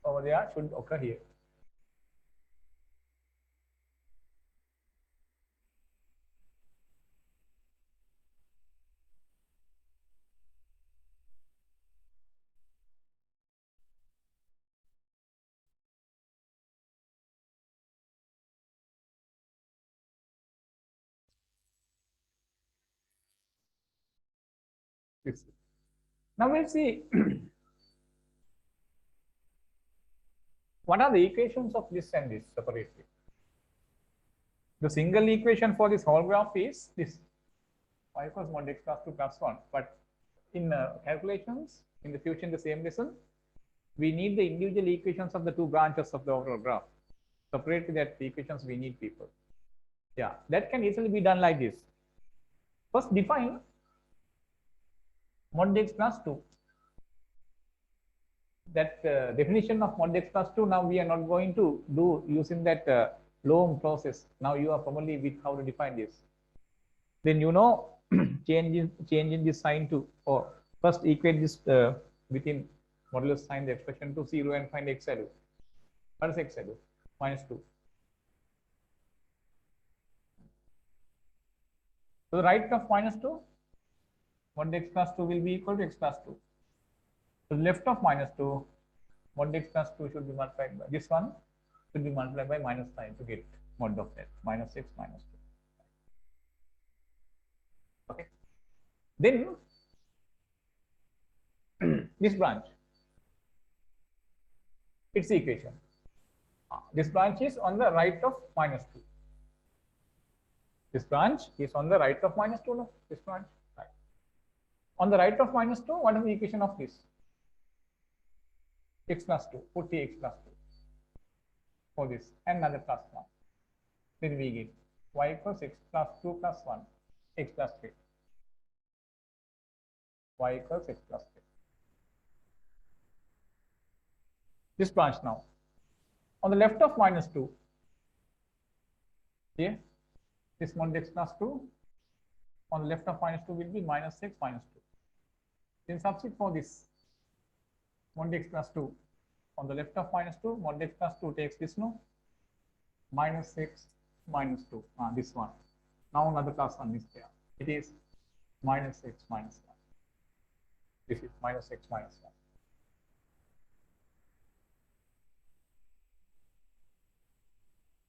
over there should occur here. Now we'll see what are the equations of this and this separately. The single equation for this whole graph is this y equals mod x plus 2 plus 1. But in calculations in the future in the same lesson, we need the individual equations of the 2 branches of the overall graph. Separately that equations we need, people. Yeah, that can easily be done like this. First define mod x plus 2. That definition of mod x plus 2, now we are not going to do using that long process. Now you are familiar with how to define this. Then you know changing this sign to, or first equate this within modulus sign the expression to 0 and find x value. What is x value? Minus 2. To the right of minus 2, mod x plus 2 will be equal to x plus 2. To the left of minus 2, mod x plus 2 should be multiplied by this one, should be multiplied by minus 9 to get mod of that, minus 6 minus 2. Okay. Then this branch, its equation. This branch is on the right of minus 2. This branch is on the right of minus 2, no? This branch, right. On the right of minus 2, what is the equation of this? X plus 2, put the x plus 2 for this, and another plus 1. Then we get y equals x plus 2 plus 1, x plus 3. Y equals x plus 3. This branch now. On the left of minus 2, here, this mod x plus 2, on the left of minus 2 will be minus 6 minus 2. Then substitute for this mod x plus 2. On the left of minus 2, mod x plus 2 takes this, no? Minus 6 minus 2, this one. Now another class 1 is there. It is minus x minus 1. This is minus x minus 1.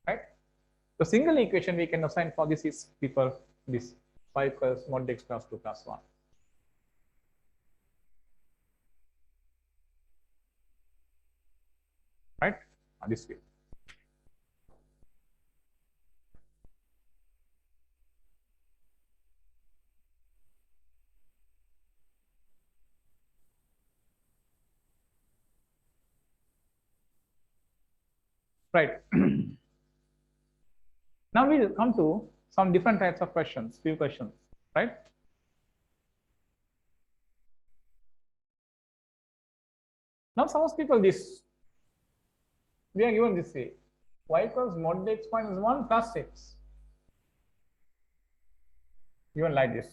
Right? The single equation we can assign for this is people this y equals mod x plus 2 plus 1. Right? This way. Right. Now we will come to some different types of questions, few questions, right? Now suppose people this, we are given this way, y equals mod x minus 1 plus 6. Given like this.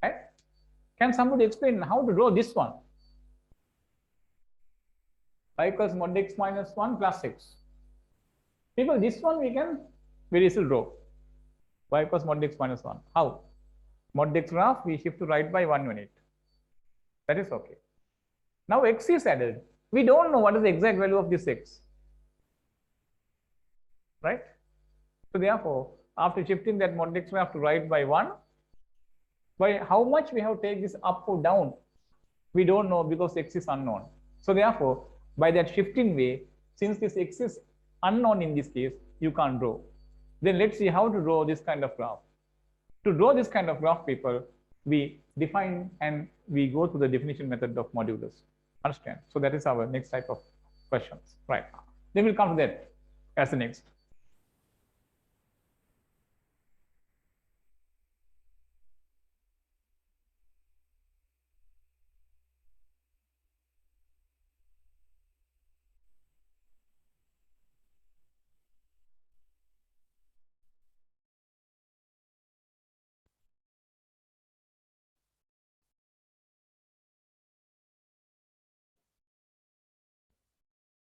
Right? Can somebody explain how to draw this one? Y equals mod x minus 1 plus 6. People, this one we can very easily draw. Y equals mod x minus 1. How? Mod x graph we shift to right by 1 unit. That is okay. Now x is added. We don't know what is the exact value of this x. Right? So therefore, after shifting that mod x graph to right by 1, by how much we have to take this up or down, we don't know because x is unknown. So therefore, by that shifting way, since this x is unknown in this case, you can't draw. Then let's see how to draw this kind of graph. To draw this kind of graph, people, we define and we go to the definition method of modulus. Understand? So that is our next type of questions. Right. Then we'll come to that as the next.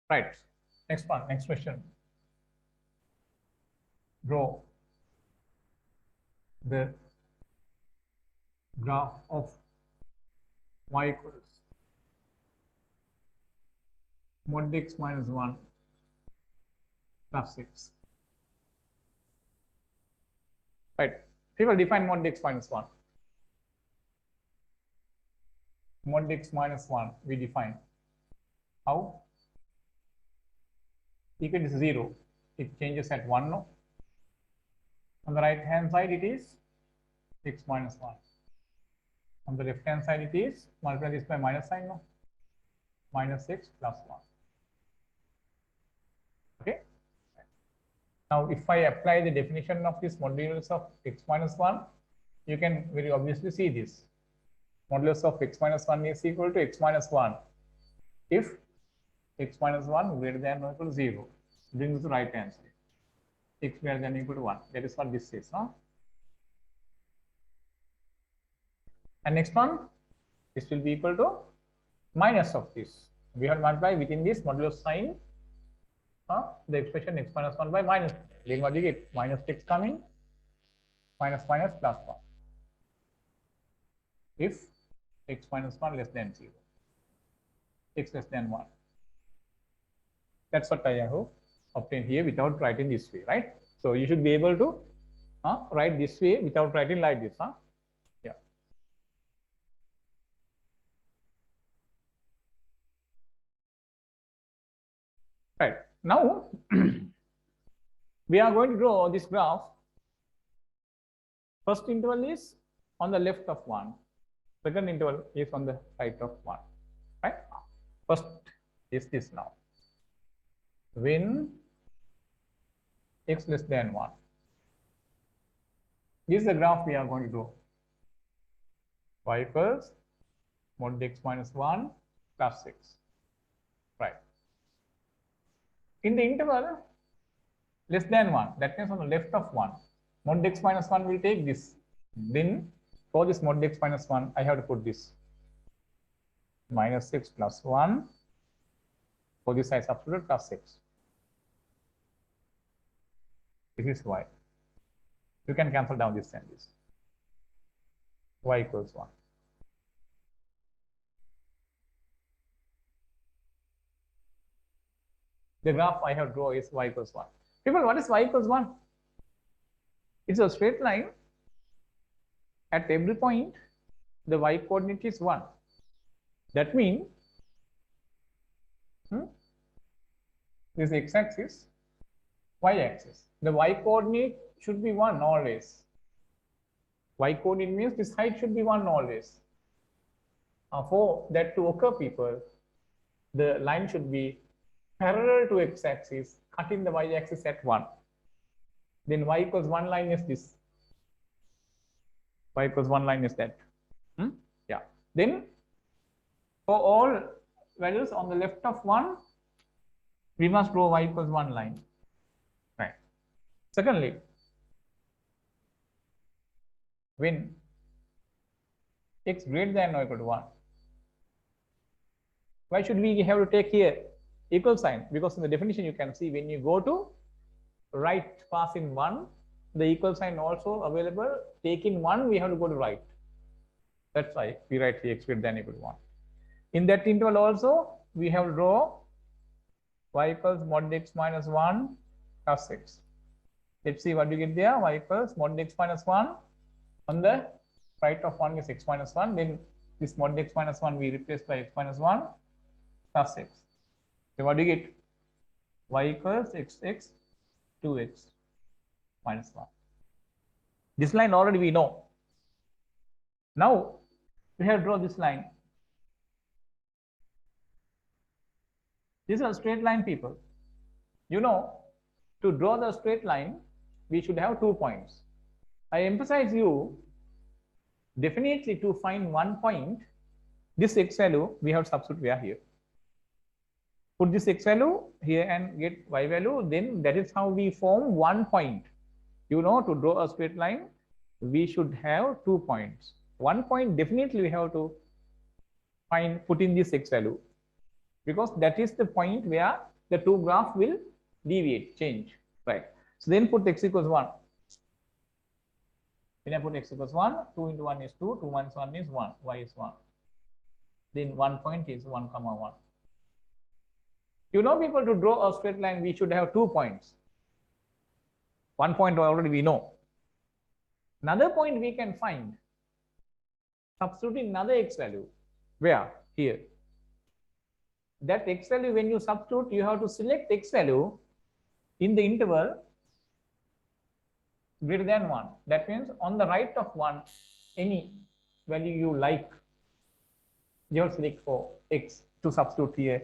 Right. Next one, next question. Draw the graph of y equals mod x minus 1 plus 6. Right. People define mod x minus 1. Mod x minus 1 we define. How? Equal is 0. It changes at 1, no? On the right hand side it is x minus 1. On the left hand side it is multiply this by minus sign, no? Minus x plus 1. Okay. Now if I apply the definition of this modulus of x minus 1, you can very obviously see this. Modulus of x minus 1 is equal to x minus 1 if x minus 1 greater than or equal to 0. Brings to the right hand side. X greater than or equal to 1. That is what this says. Huh? And next one, this will be equal to minus of this. We have multiplied within this modulus sign the expression x minus 1 by minus. Then what you get? Minus x coming, minus minus plus 1. If x minus 1 less than 0, x less than 1. That's what I have obtained here without writing this way, right? So you should be able to write this way without writing like this. Yeah. Right. Now we are going to draw this graph. First interval is on the left of 1. Second interval is on the right of 1. Right? First is this now. When x less than 1. This is the graph we are going to draw. Y equals mod x minus 1 plus 6. Right. In the interval less than 1, that means on the left of 1, mod x minus 1 will take this. Then for this mod x minus 1, I have to put this minus 6 plus 1. For this I substitute plus 6. This is y. You can cancel down this and this. Y equals 1. The graph I have drawn is y equals 1. People, what is y equals 1? It's a straight line. At every point, the y coordinate is 1. That means this x-axis, y-axis. The y coordinate should be 1 always. Y coordinate means this height should be 1 always. For that to occur, people, the line should be parallel to x-axis, cutting the y-axis at 1. Then y equals 1 line is this. Y equals 1 line is that. Yeah. Then for all values on the left of 1, we must draw y equals 1 line. Right. Secondly, when x greater than or equal to 1, why should we have to take here equal sign? Because in the definition you can see when you go to right pass in 1, the equal sign also available. Take in 1, we have to go to right. That's why we write here x greater than or equal to 1. In that interval also, we have to draw y equals mod x minus 1 plus 6. Let's see what you get there. Y equals mod x minus 1. On the right of 1 is x minus 1. Then this mod x minus 1 we replace by x minus 1 plus 6. So what do you get? Y equals x 2x minus 1. This line already we know. Now we have to draw this line. This is a straight line, people. You know, to draw the straight line, we should have 2 points. I emphasize you, definitely to find 1 point, this x value, we have to substitute via here. Put this x value here and get y value, then that is how we form 1 point. You know, to draw a straight line, we should have 2 points. 1 point, definitely we have to put in this x value, because that is the point where the two graphs will deviate, change, right? So then put x equals 1. When I put x equals 1, 2 into 1 is 2, 2 minus 1 is 1, y is 1. Then 1 point is 1 comma 1. You know, people, to draw a straight line, we should have 2 points. 1 point already we know. Another point we can find, substituting another x value. Where? Here. That x value, when you substitute, you have to select x value in the interval greater than 1. That means on the right of 1, any value you like, you have to select for x to substitute here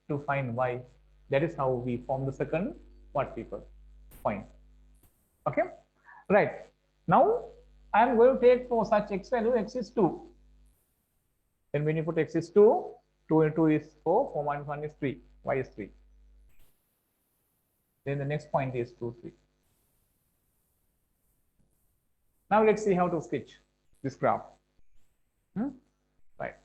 to find y. That is how we form the second point. Okay, right. Now I am going to take for such x value, x is 2. Then when you put x is 2, 2 into 2 is 4, 4 minus 1 is 3, y is 3. Then the next point is 2, 3. Now let's see how to sketch this graph. Right.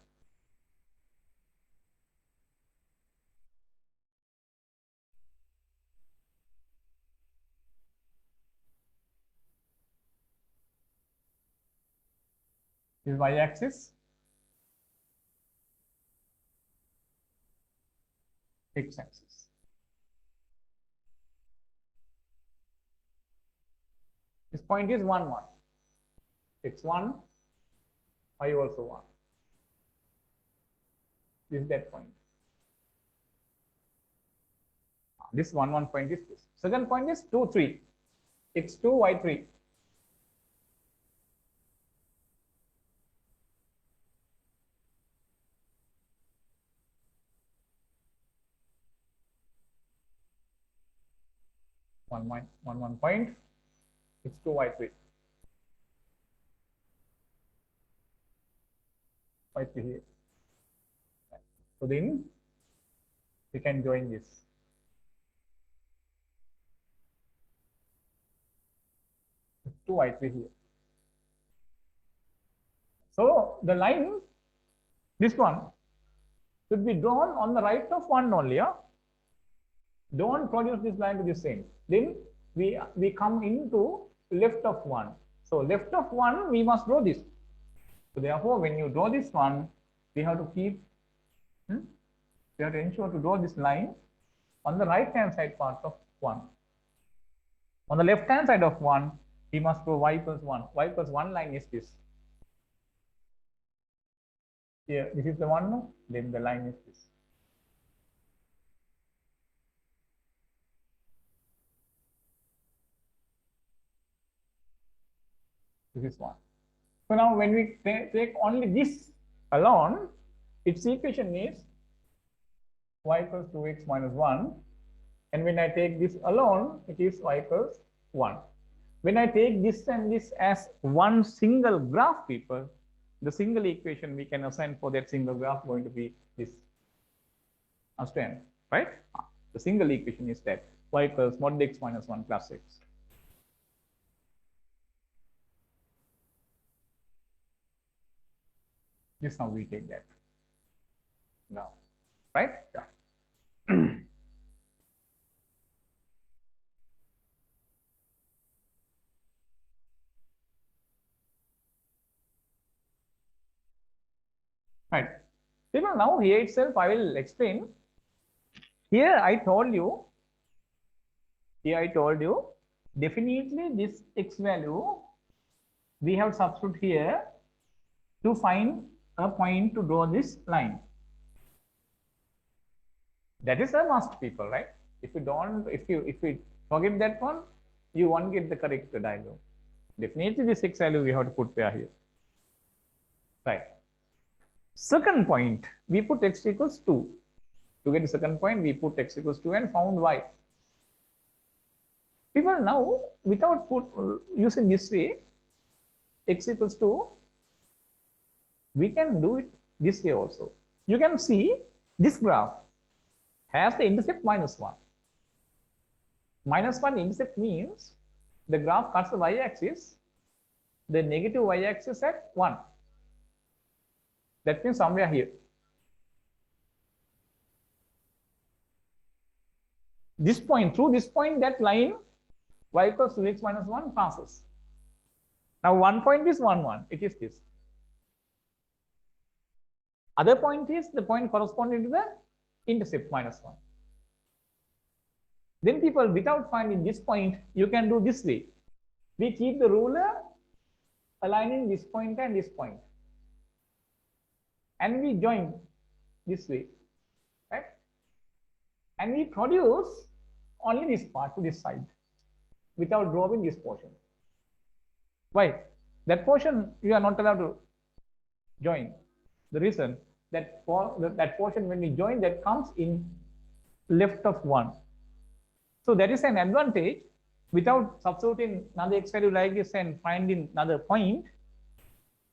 This is y-axis, x-axis. This point is 1, 1. X1, y also 1. This is that point. This 1, 1 point is this. Second point is 2, 3. X2, y3. One point, x2, y3. Y3 here. So then we can join this. X2, y3 here. So the line, this one, should be drawn on the right of 1 only. Don't produce this line to the same. Then we come into left of 1. So left of 1, we must draw this. So therefore, when you draw this one, we have to keep, we have to ensure to draw this line on the right hand side part of 1. On the left hand side of 1, we must draw y plus 1. Y plus 1 line is this. Here, this is the one, no? Then the line is this. This is 1. So now when we take only this alone, its equation is y equals 2x minus 1. And when I take this alone, it is y equals 1. When I take this and this as one single graph, people, the single equation we can assign for that single graph going to be this. Understand? Right? The single equation is that y equals mod x minus 1 plus x. This is how we take that. Now, right? Yeah. Right. People, now here itself I will explain. Here I told you, definitely this x value we have substitute here to find a point to draw this line. That is a must, people, right? If you forget that one, you won't get the correct diagram. Definitely this x value we have to put there here. Right. Second point, we put x equals 2. To get the second point, we put x equals 2 and found y. People, now, without using this way, x equals 2, we can do it this way also. You can see this graph has the intercept minus 1. Minus 1 intercept means the graph cuts the y-axis, the negative y-axis at 1. That means somewhere here. This point, through this point, that line y equals 2x minus 1 passes. Now, one point is 1, 1. It is this. Other point is the point corresponding to the intercept minus 1. Then people, without finding this point, you can do this way. We keep the ruler aligning this point and this point. And we join this way, right? And we produce only this part to this side without drawing this portion. Why? That portion you are not allowed to join. The reason that for that portion when we join, that comes in left of 1. So that is an advantage. Without substituting another x value like this and finding another point,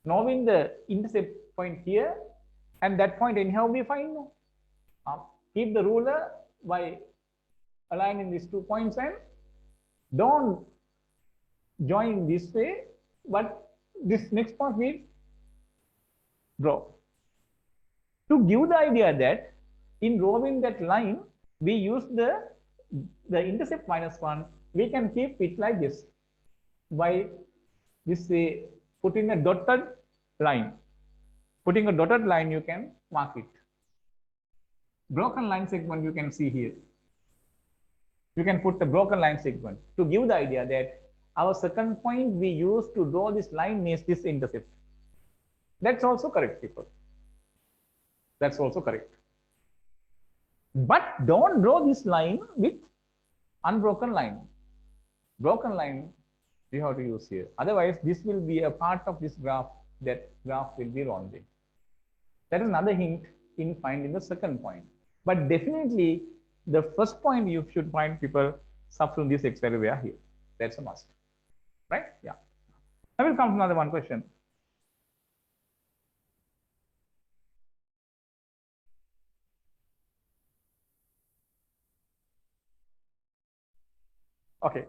knowing the intercept point here and that point anyhow we find. Keep the ruler by aligning these 2 points and don't join this way, but this next part we draw. To give the idea that in drawing that line, we use the intercept minus 1, we can keep it like this by this way, putting a dotted line. Putting a dotted line, you can mark it. Broken line segment you can see here. You can put the broken line segment to give the idea that our second point we use to draw this line is this intercept. That's also correct, people. That's also correct. But don't draw this line with unbroken line. Broken line we have to use here. Otherwise, this will be a part of this graph. That graph will be rounded. That is another hint in finding the second point. But definitely, the first point you should find, people, substitute this x value here. That's a must. Right? Yeah. I will come to another one question. Okay.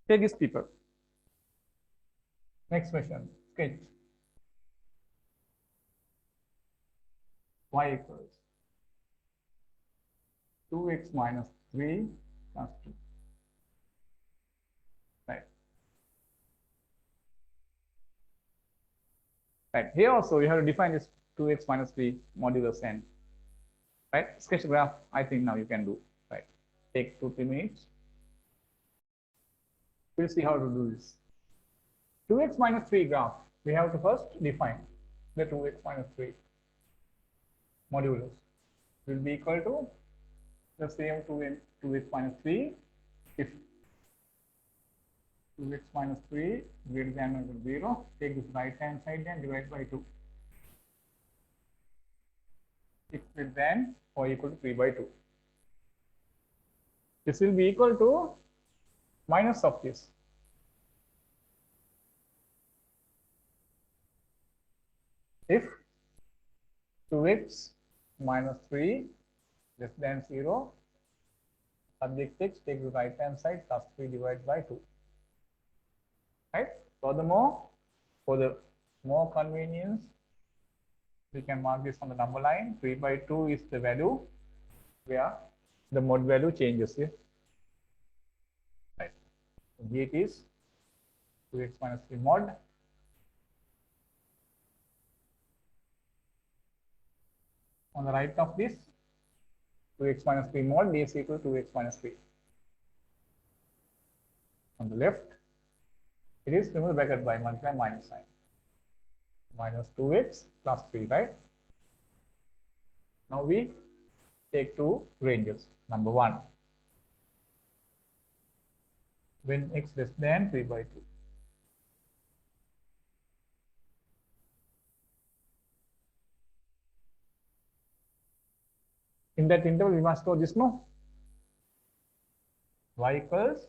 Take this, people. Next question. Sketch. Y equals 2x minus 3 plus 2. Right. Right. Here also you have to define this 2x minus 3 modulus n. Right. Sketch graph. I think now you can do. Right. Take 2-3 minutes. We'll see how to do this. 2x minus 3 graph. We have to first define the 2x minus 3 modulus will be equal to the same 2x minus 3 if 2x minus 3 greater than or equal to 0. Take this right hand side and divide by 2. If greater than or equal to 3 by 2. This will be equal to minus of this. If 2x minus 3 less than 0, subject x take the right hand side plus 3 divided by 2. Right? Furthermore, for the more convenience, we can mark this on the number line. 3 by 2 is the value where the mod value changes here. Right. Here it is 2x minus 3 mod. On the right of this, 2x minus 3 mod d is equal to 2x minus 3. On the left, it is remove the bracket by multiply minus sign. Minus 2x plus 3, right? Now we take two ranges. Number 1, when x less than 3 by 2. In that interval, we must know this, no? Y equals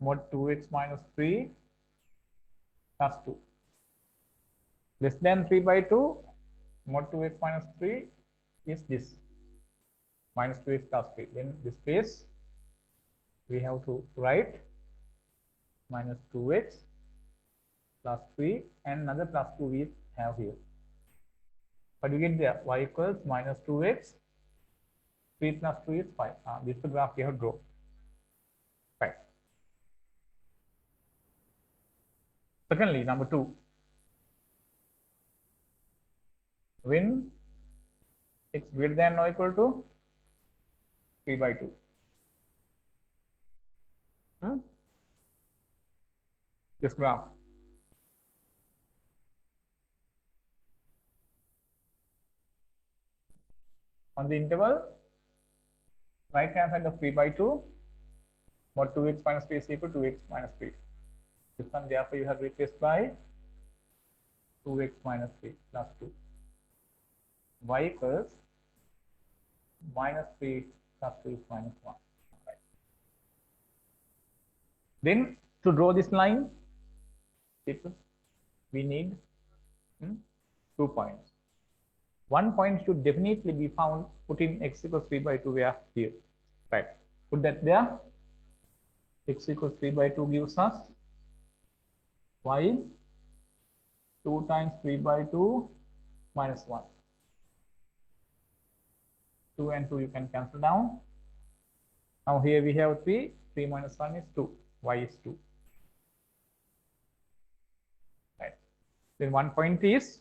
mod 2x minus 3 plus 2. Less than 3 by 2, mod 2x minus 3 is this. Minus 2x plus 3. Then this case, we have to write minus 2x plus 3 and another plus 2 we have here. But you get there, y equals minus 2x, 3 plus 2 is 5. This is the graph we have to draw. Right. Secondly, number 2. When x greater than or equal to 3 by 2. This graph. On the interval, right hand side of 3 by 2, mod 2x minus 3 is equal to 2x minus 3. This one, therefore, you have replaced by 2x minus 3 plus 2. Y equals minus 3 plus 2 is minus 1. Right. Then, to draw this line, people, we need 2 points. 1 point should definitely be found, put in x equals 3 by 2 where here. Right. Put that there. X equals 3 by 2 gives us y 2 times 3 by 2 minus 1. 2 and 2 you can cancel down. Now here we have 3. 3 minus 1 is 2. Y is 2. Right. Then 1 point is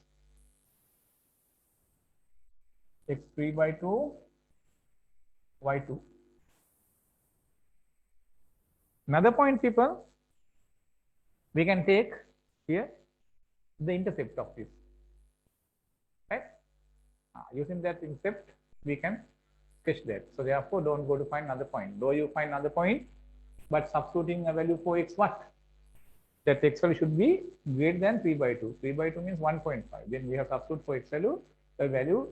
x 3 by 2, y 2. Another point, people, we can take here the intercept of this. Right? Using that intercept, we can sketch that. So therefore, don't go to find another point. Though you find another point, but substituting a value for x what? That x value should be greater than 3 by 2. 3 by 2 means 1.5. Then we have substitute for x value, the value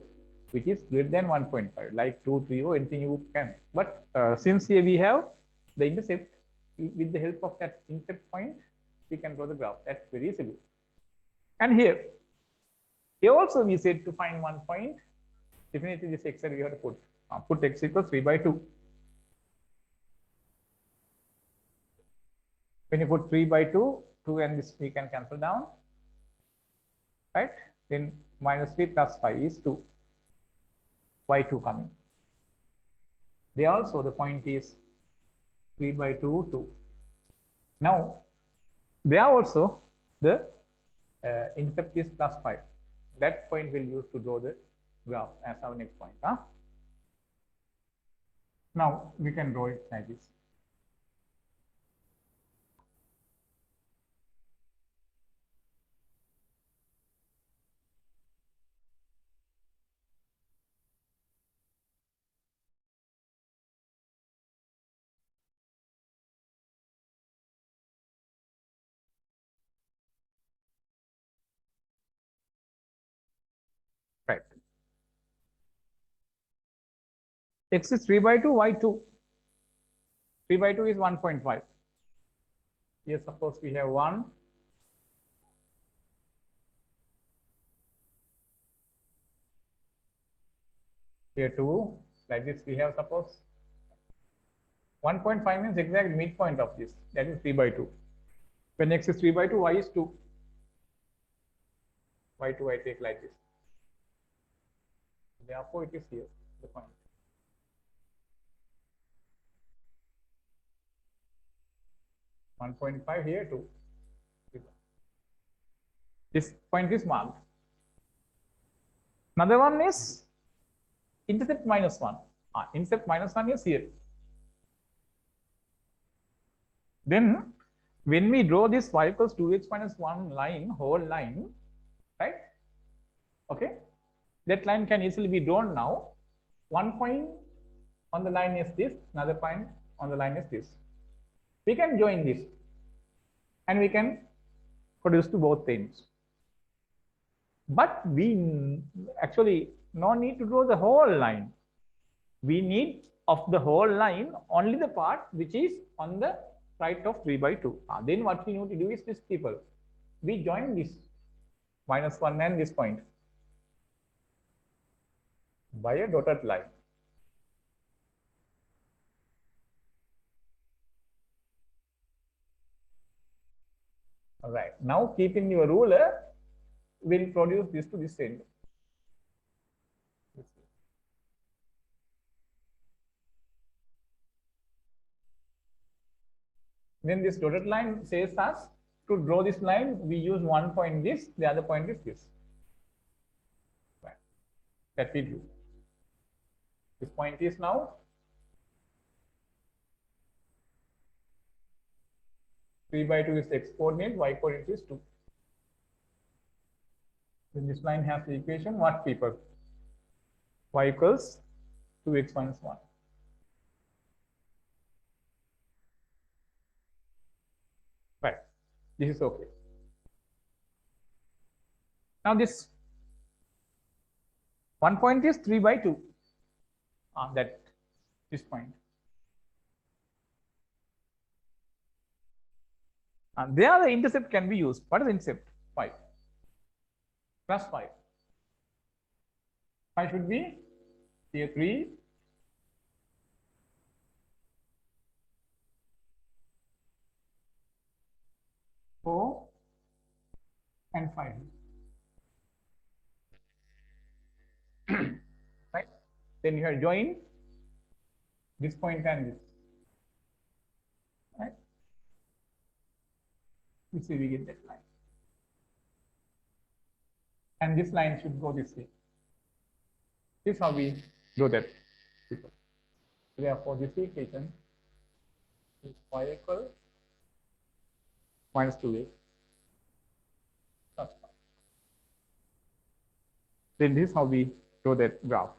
which is greater than 1.5, like 2, 3, or anything you can. But since here we have the intercept, with the help of that intercept point, we can draw the graph. That's very easily. And here also we said to find 1 point, definitely this x we have to put x equals 3 by 2. When you put 3 by 2, 2 and this we can cancel down, right? Then minus 3 plus 5 is 2. Y2 coming. There also the point is 3 by 2, 2. Now, there also the intercept is plus 5. That point we'll use to draw the graph as our next point. Huh? Now, we can draw it like this. Right. X is 3 by 2, y 2. 3 by 2 is 1.5. Here, suppose we have 1. Here 2. Like this, we have suppose 1.5 means exact midpoint of this. That is 3 by 2. When x is 3 by 2, y is 2. Y2 I take like this. Therefore, it is here, the point. .5 here, 2. This point is marked. Another one is intercept minus 1. Intercept minus 1 is here. Then, when we draw this y equals 2x minus 1 line, whole line, right? Okay. That line can easily be drawn now. One point on the line is this, another point on the line is this. We can join this and we can produce to both ends. But we actually no need to draw the whole line. We need of the whole line only the part which is on the right of 3 by 2. Then what we need to do is this, people. We join this minus 1 and this point by a dotted line. All right. Now, keeping your ruler, will produce this to this end. Then this dotted line says us to draw this line, we use one point this, the other point is this. Right. That we do. This point is now 3 by 2 is x coordinate, y coordinate is 2. Then this line has the equation what, people? Y equals 2x minus 1. Right. This is okay. Now this one point is 3 by 2. That this point. There the intercept can be used. What is the intercept? 5. Plus 5. 5 should be here 3. Four and 5. Right? Then you have joined this point and this. Right? You see, we get that line. And this line should go this way. This is how we do that. Therefore, this equation is y equals minus 2x. Then this is how we draw that graph.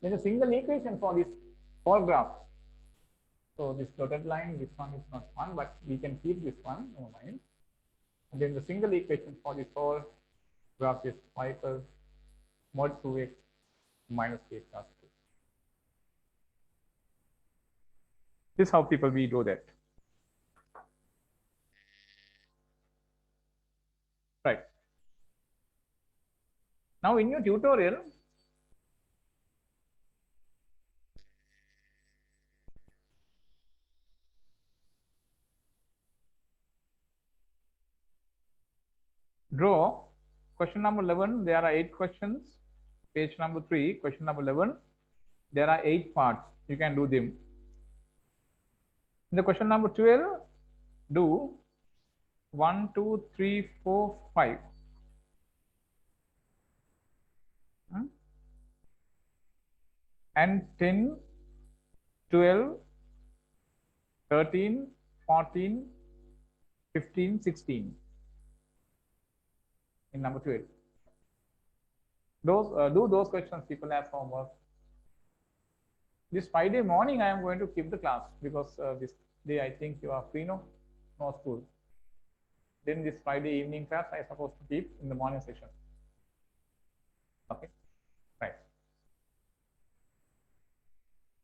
There is a single equation for this whole graph. So this dotted line, this one is not one, but we can keep this one, no mind. And then the single equation for this whole graph is y equals mod 2x minus k plus 2. This is how people we do that. Right. Now in your tutorial, draw question number 11. There are 8 questions. Page number 3, question number 11. There are 8 parts. You can do them. In the question number 12, do 1, 2, 3, 4, 5. And 10, 12, 13, 14, 15, 16. In number 12. Do those questions people have homework. This Friday morning, I am going to keep the class because this day I think you are free, no school. Then this Friday evening class I supposed to keep in the morning session. Okay.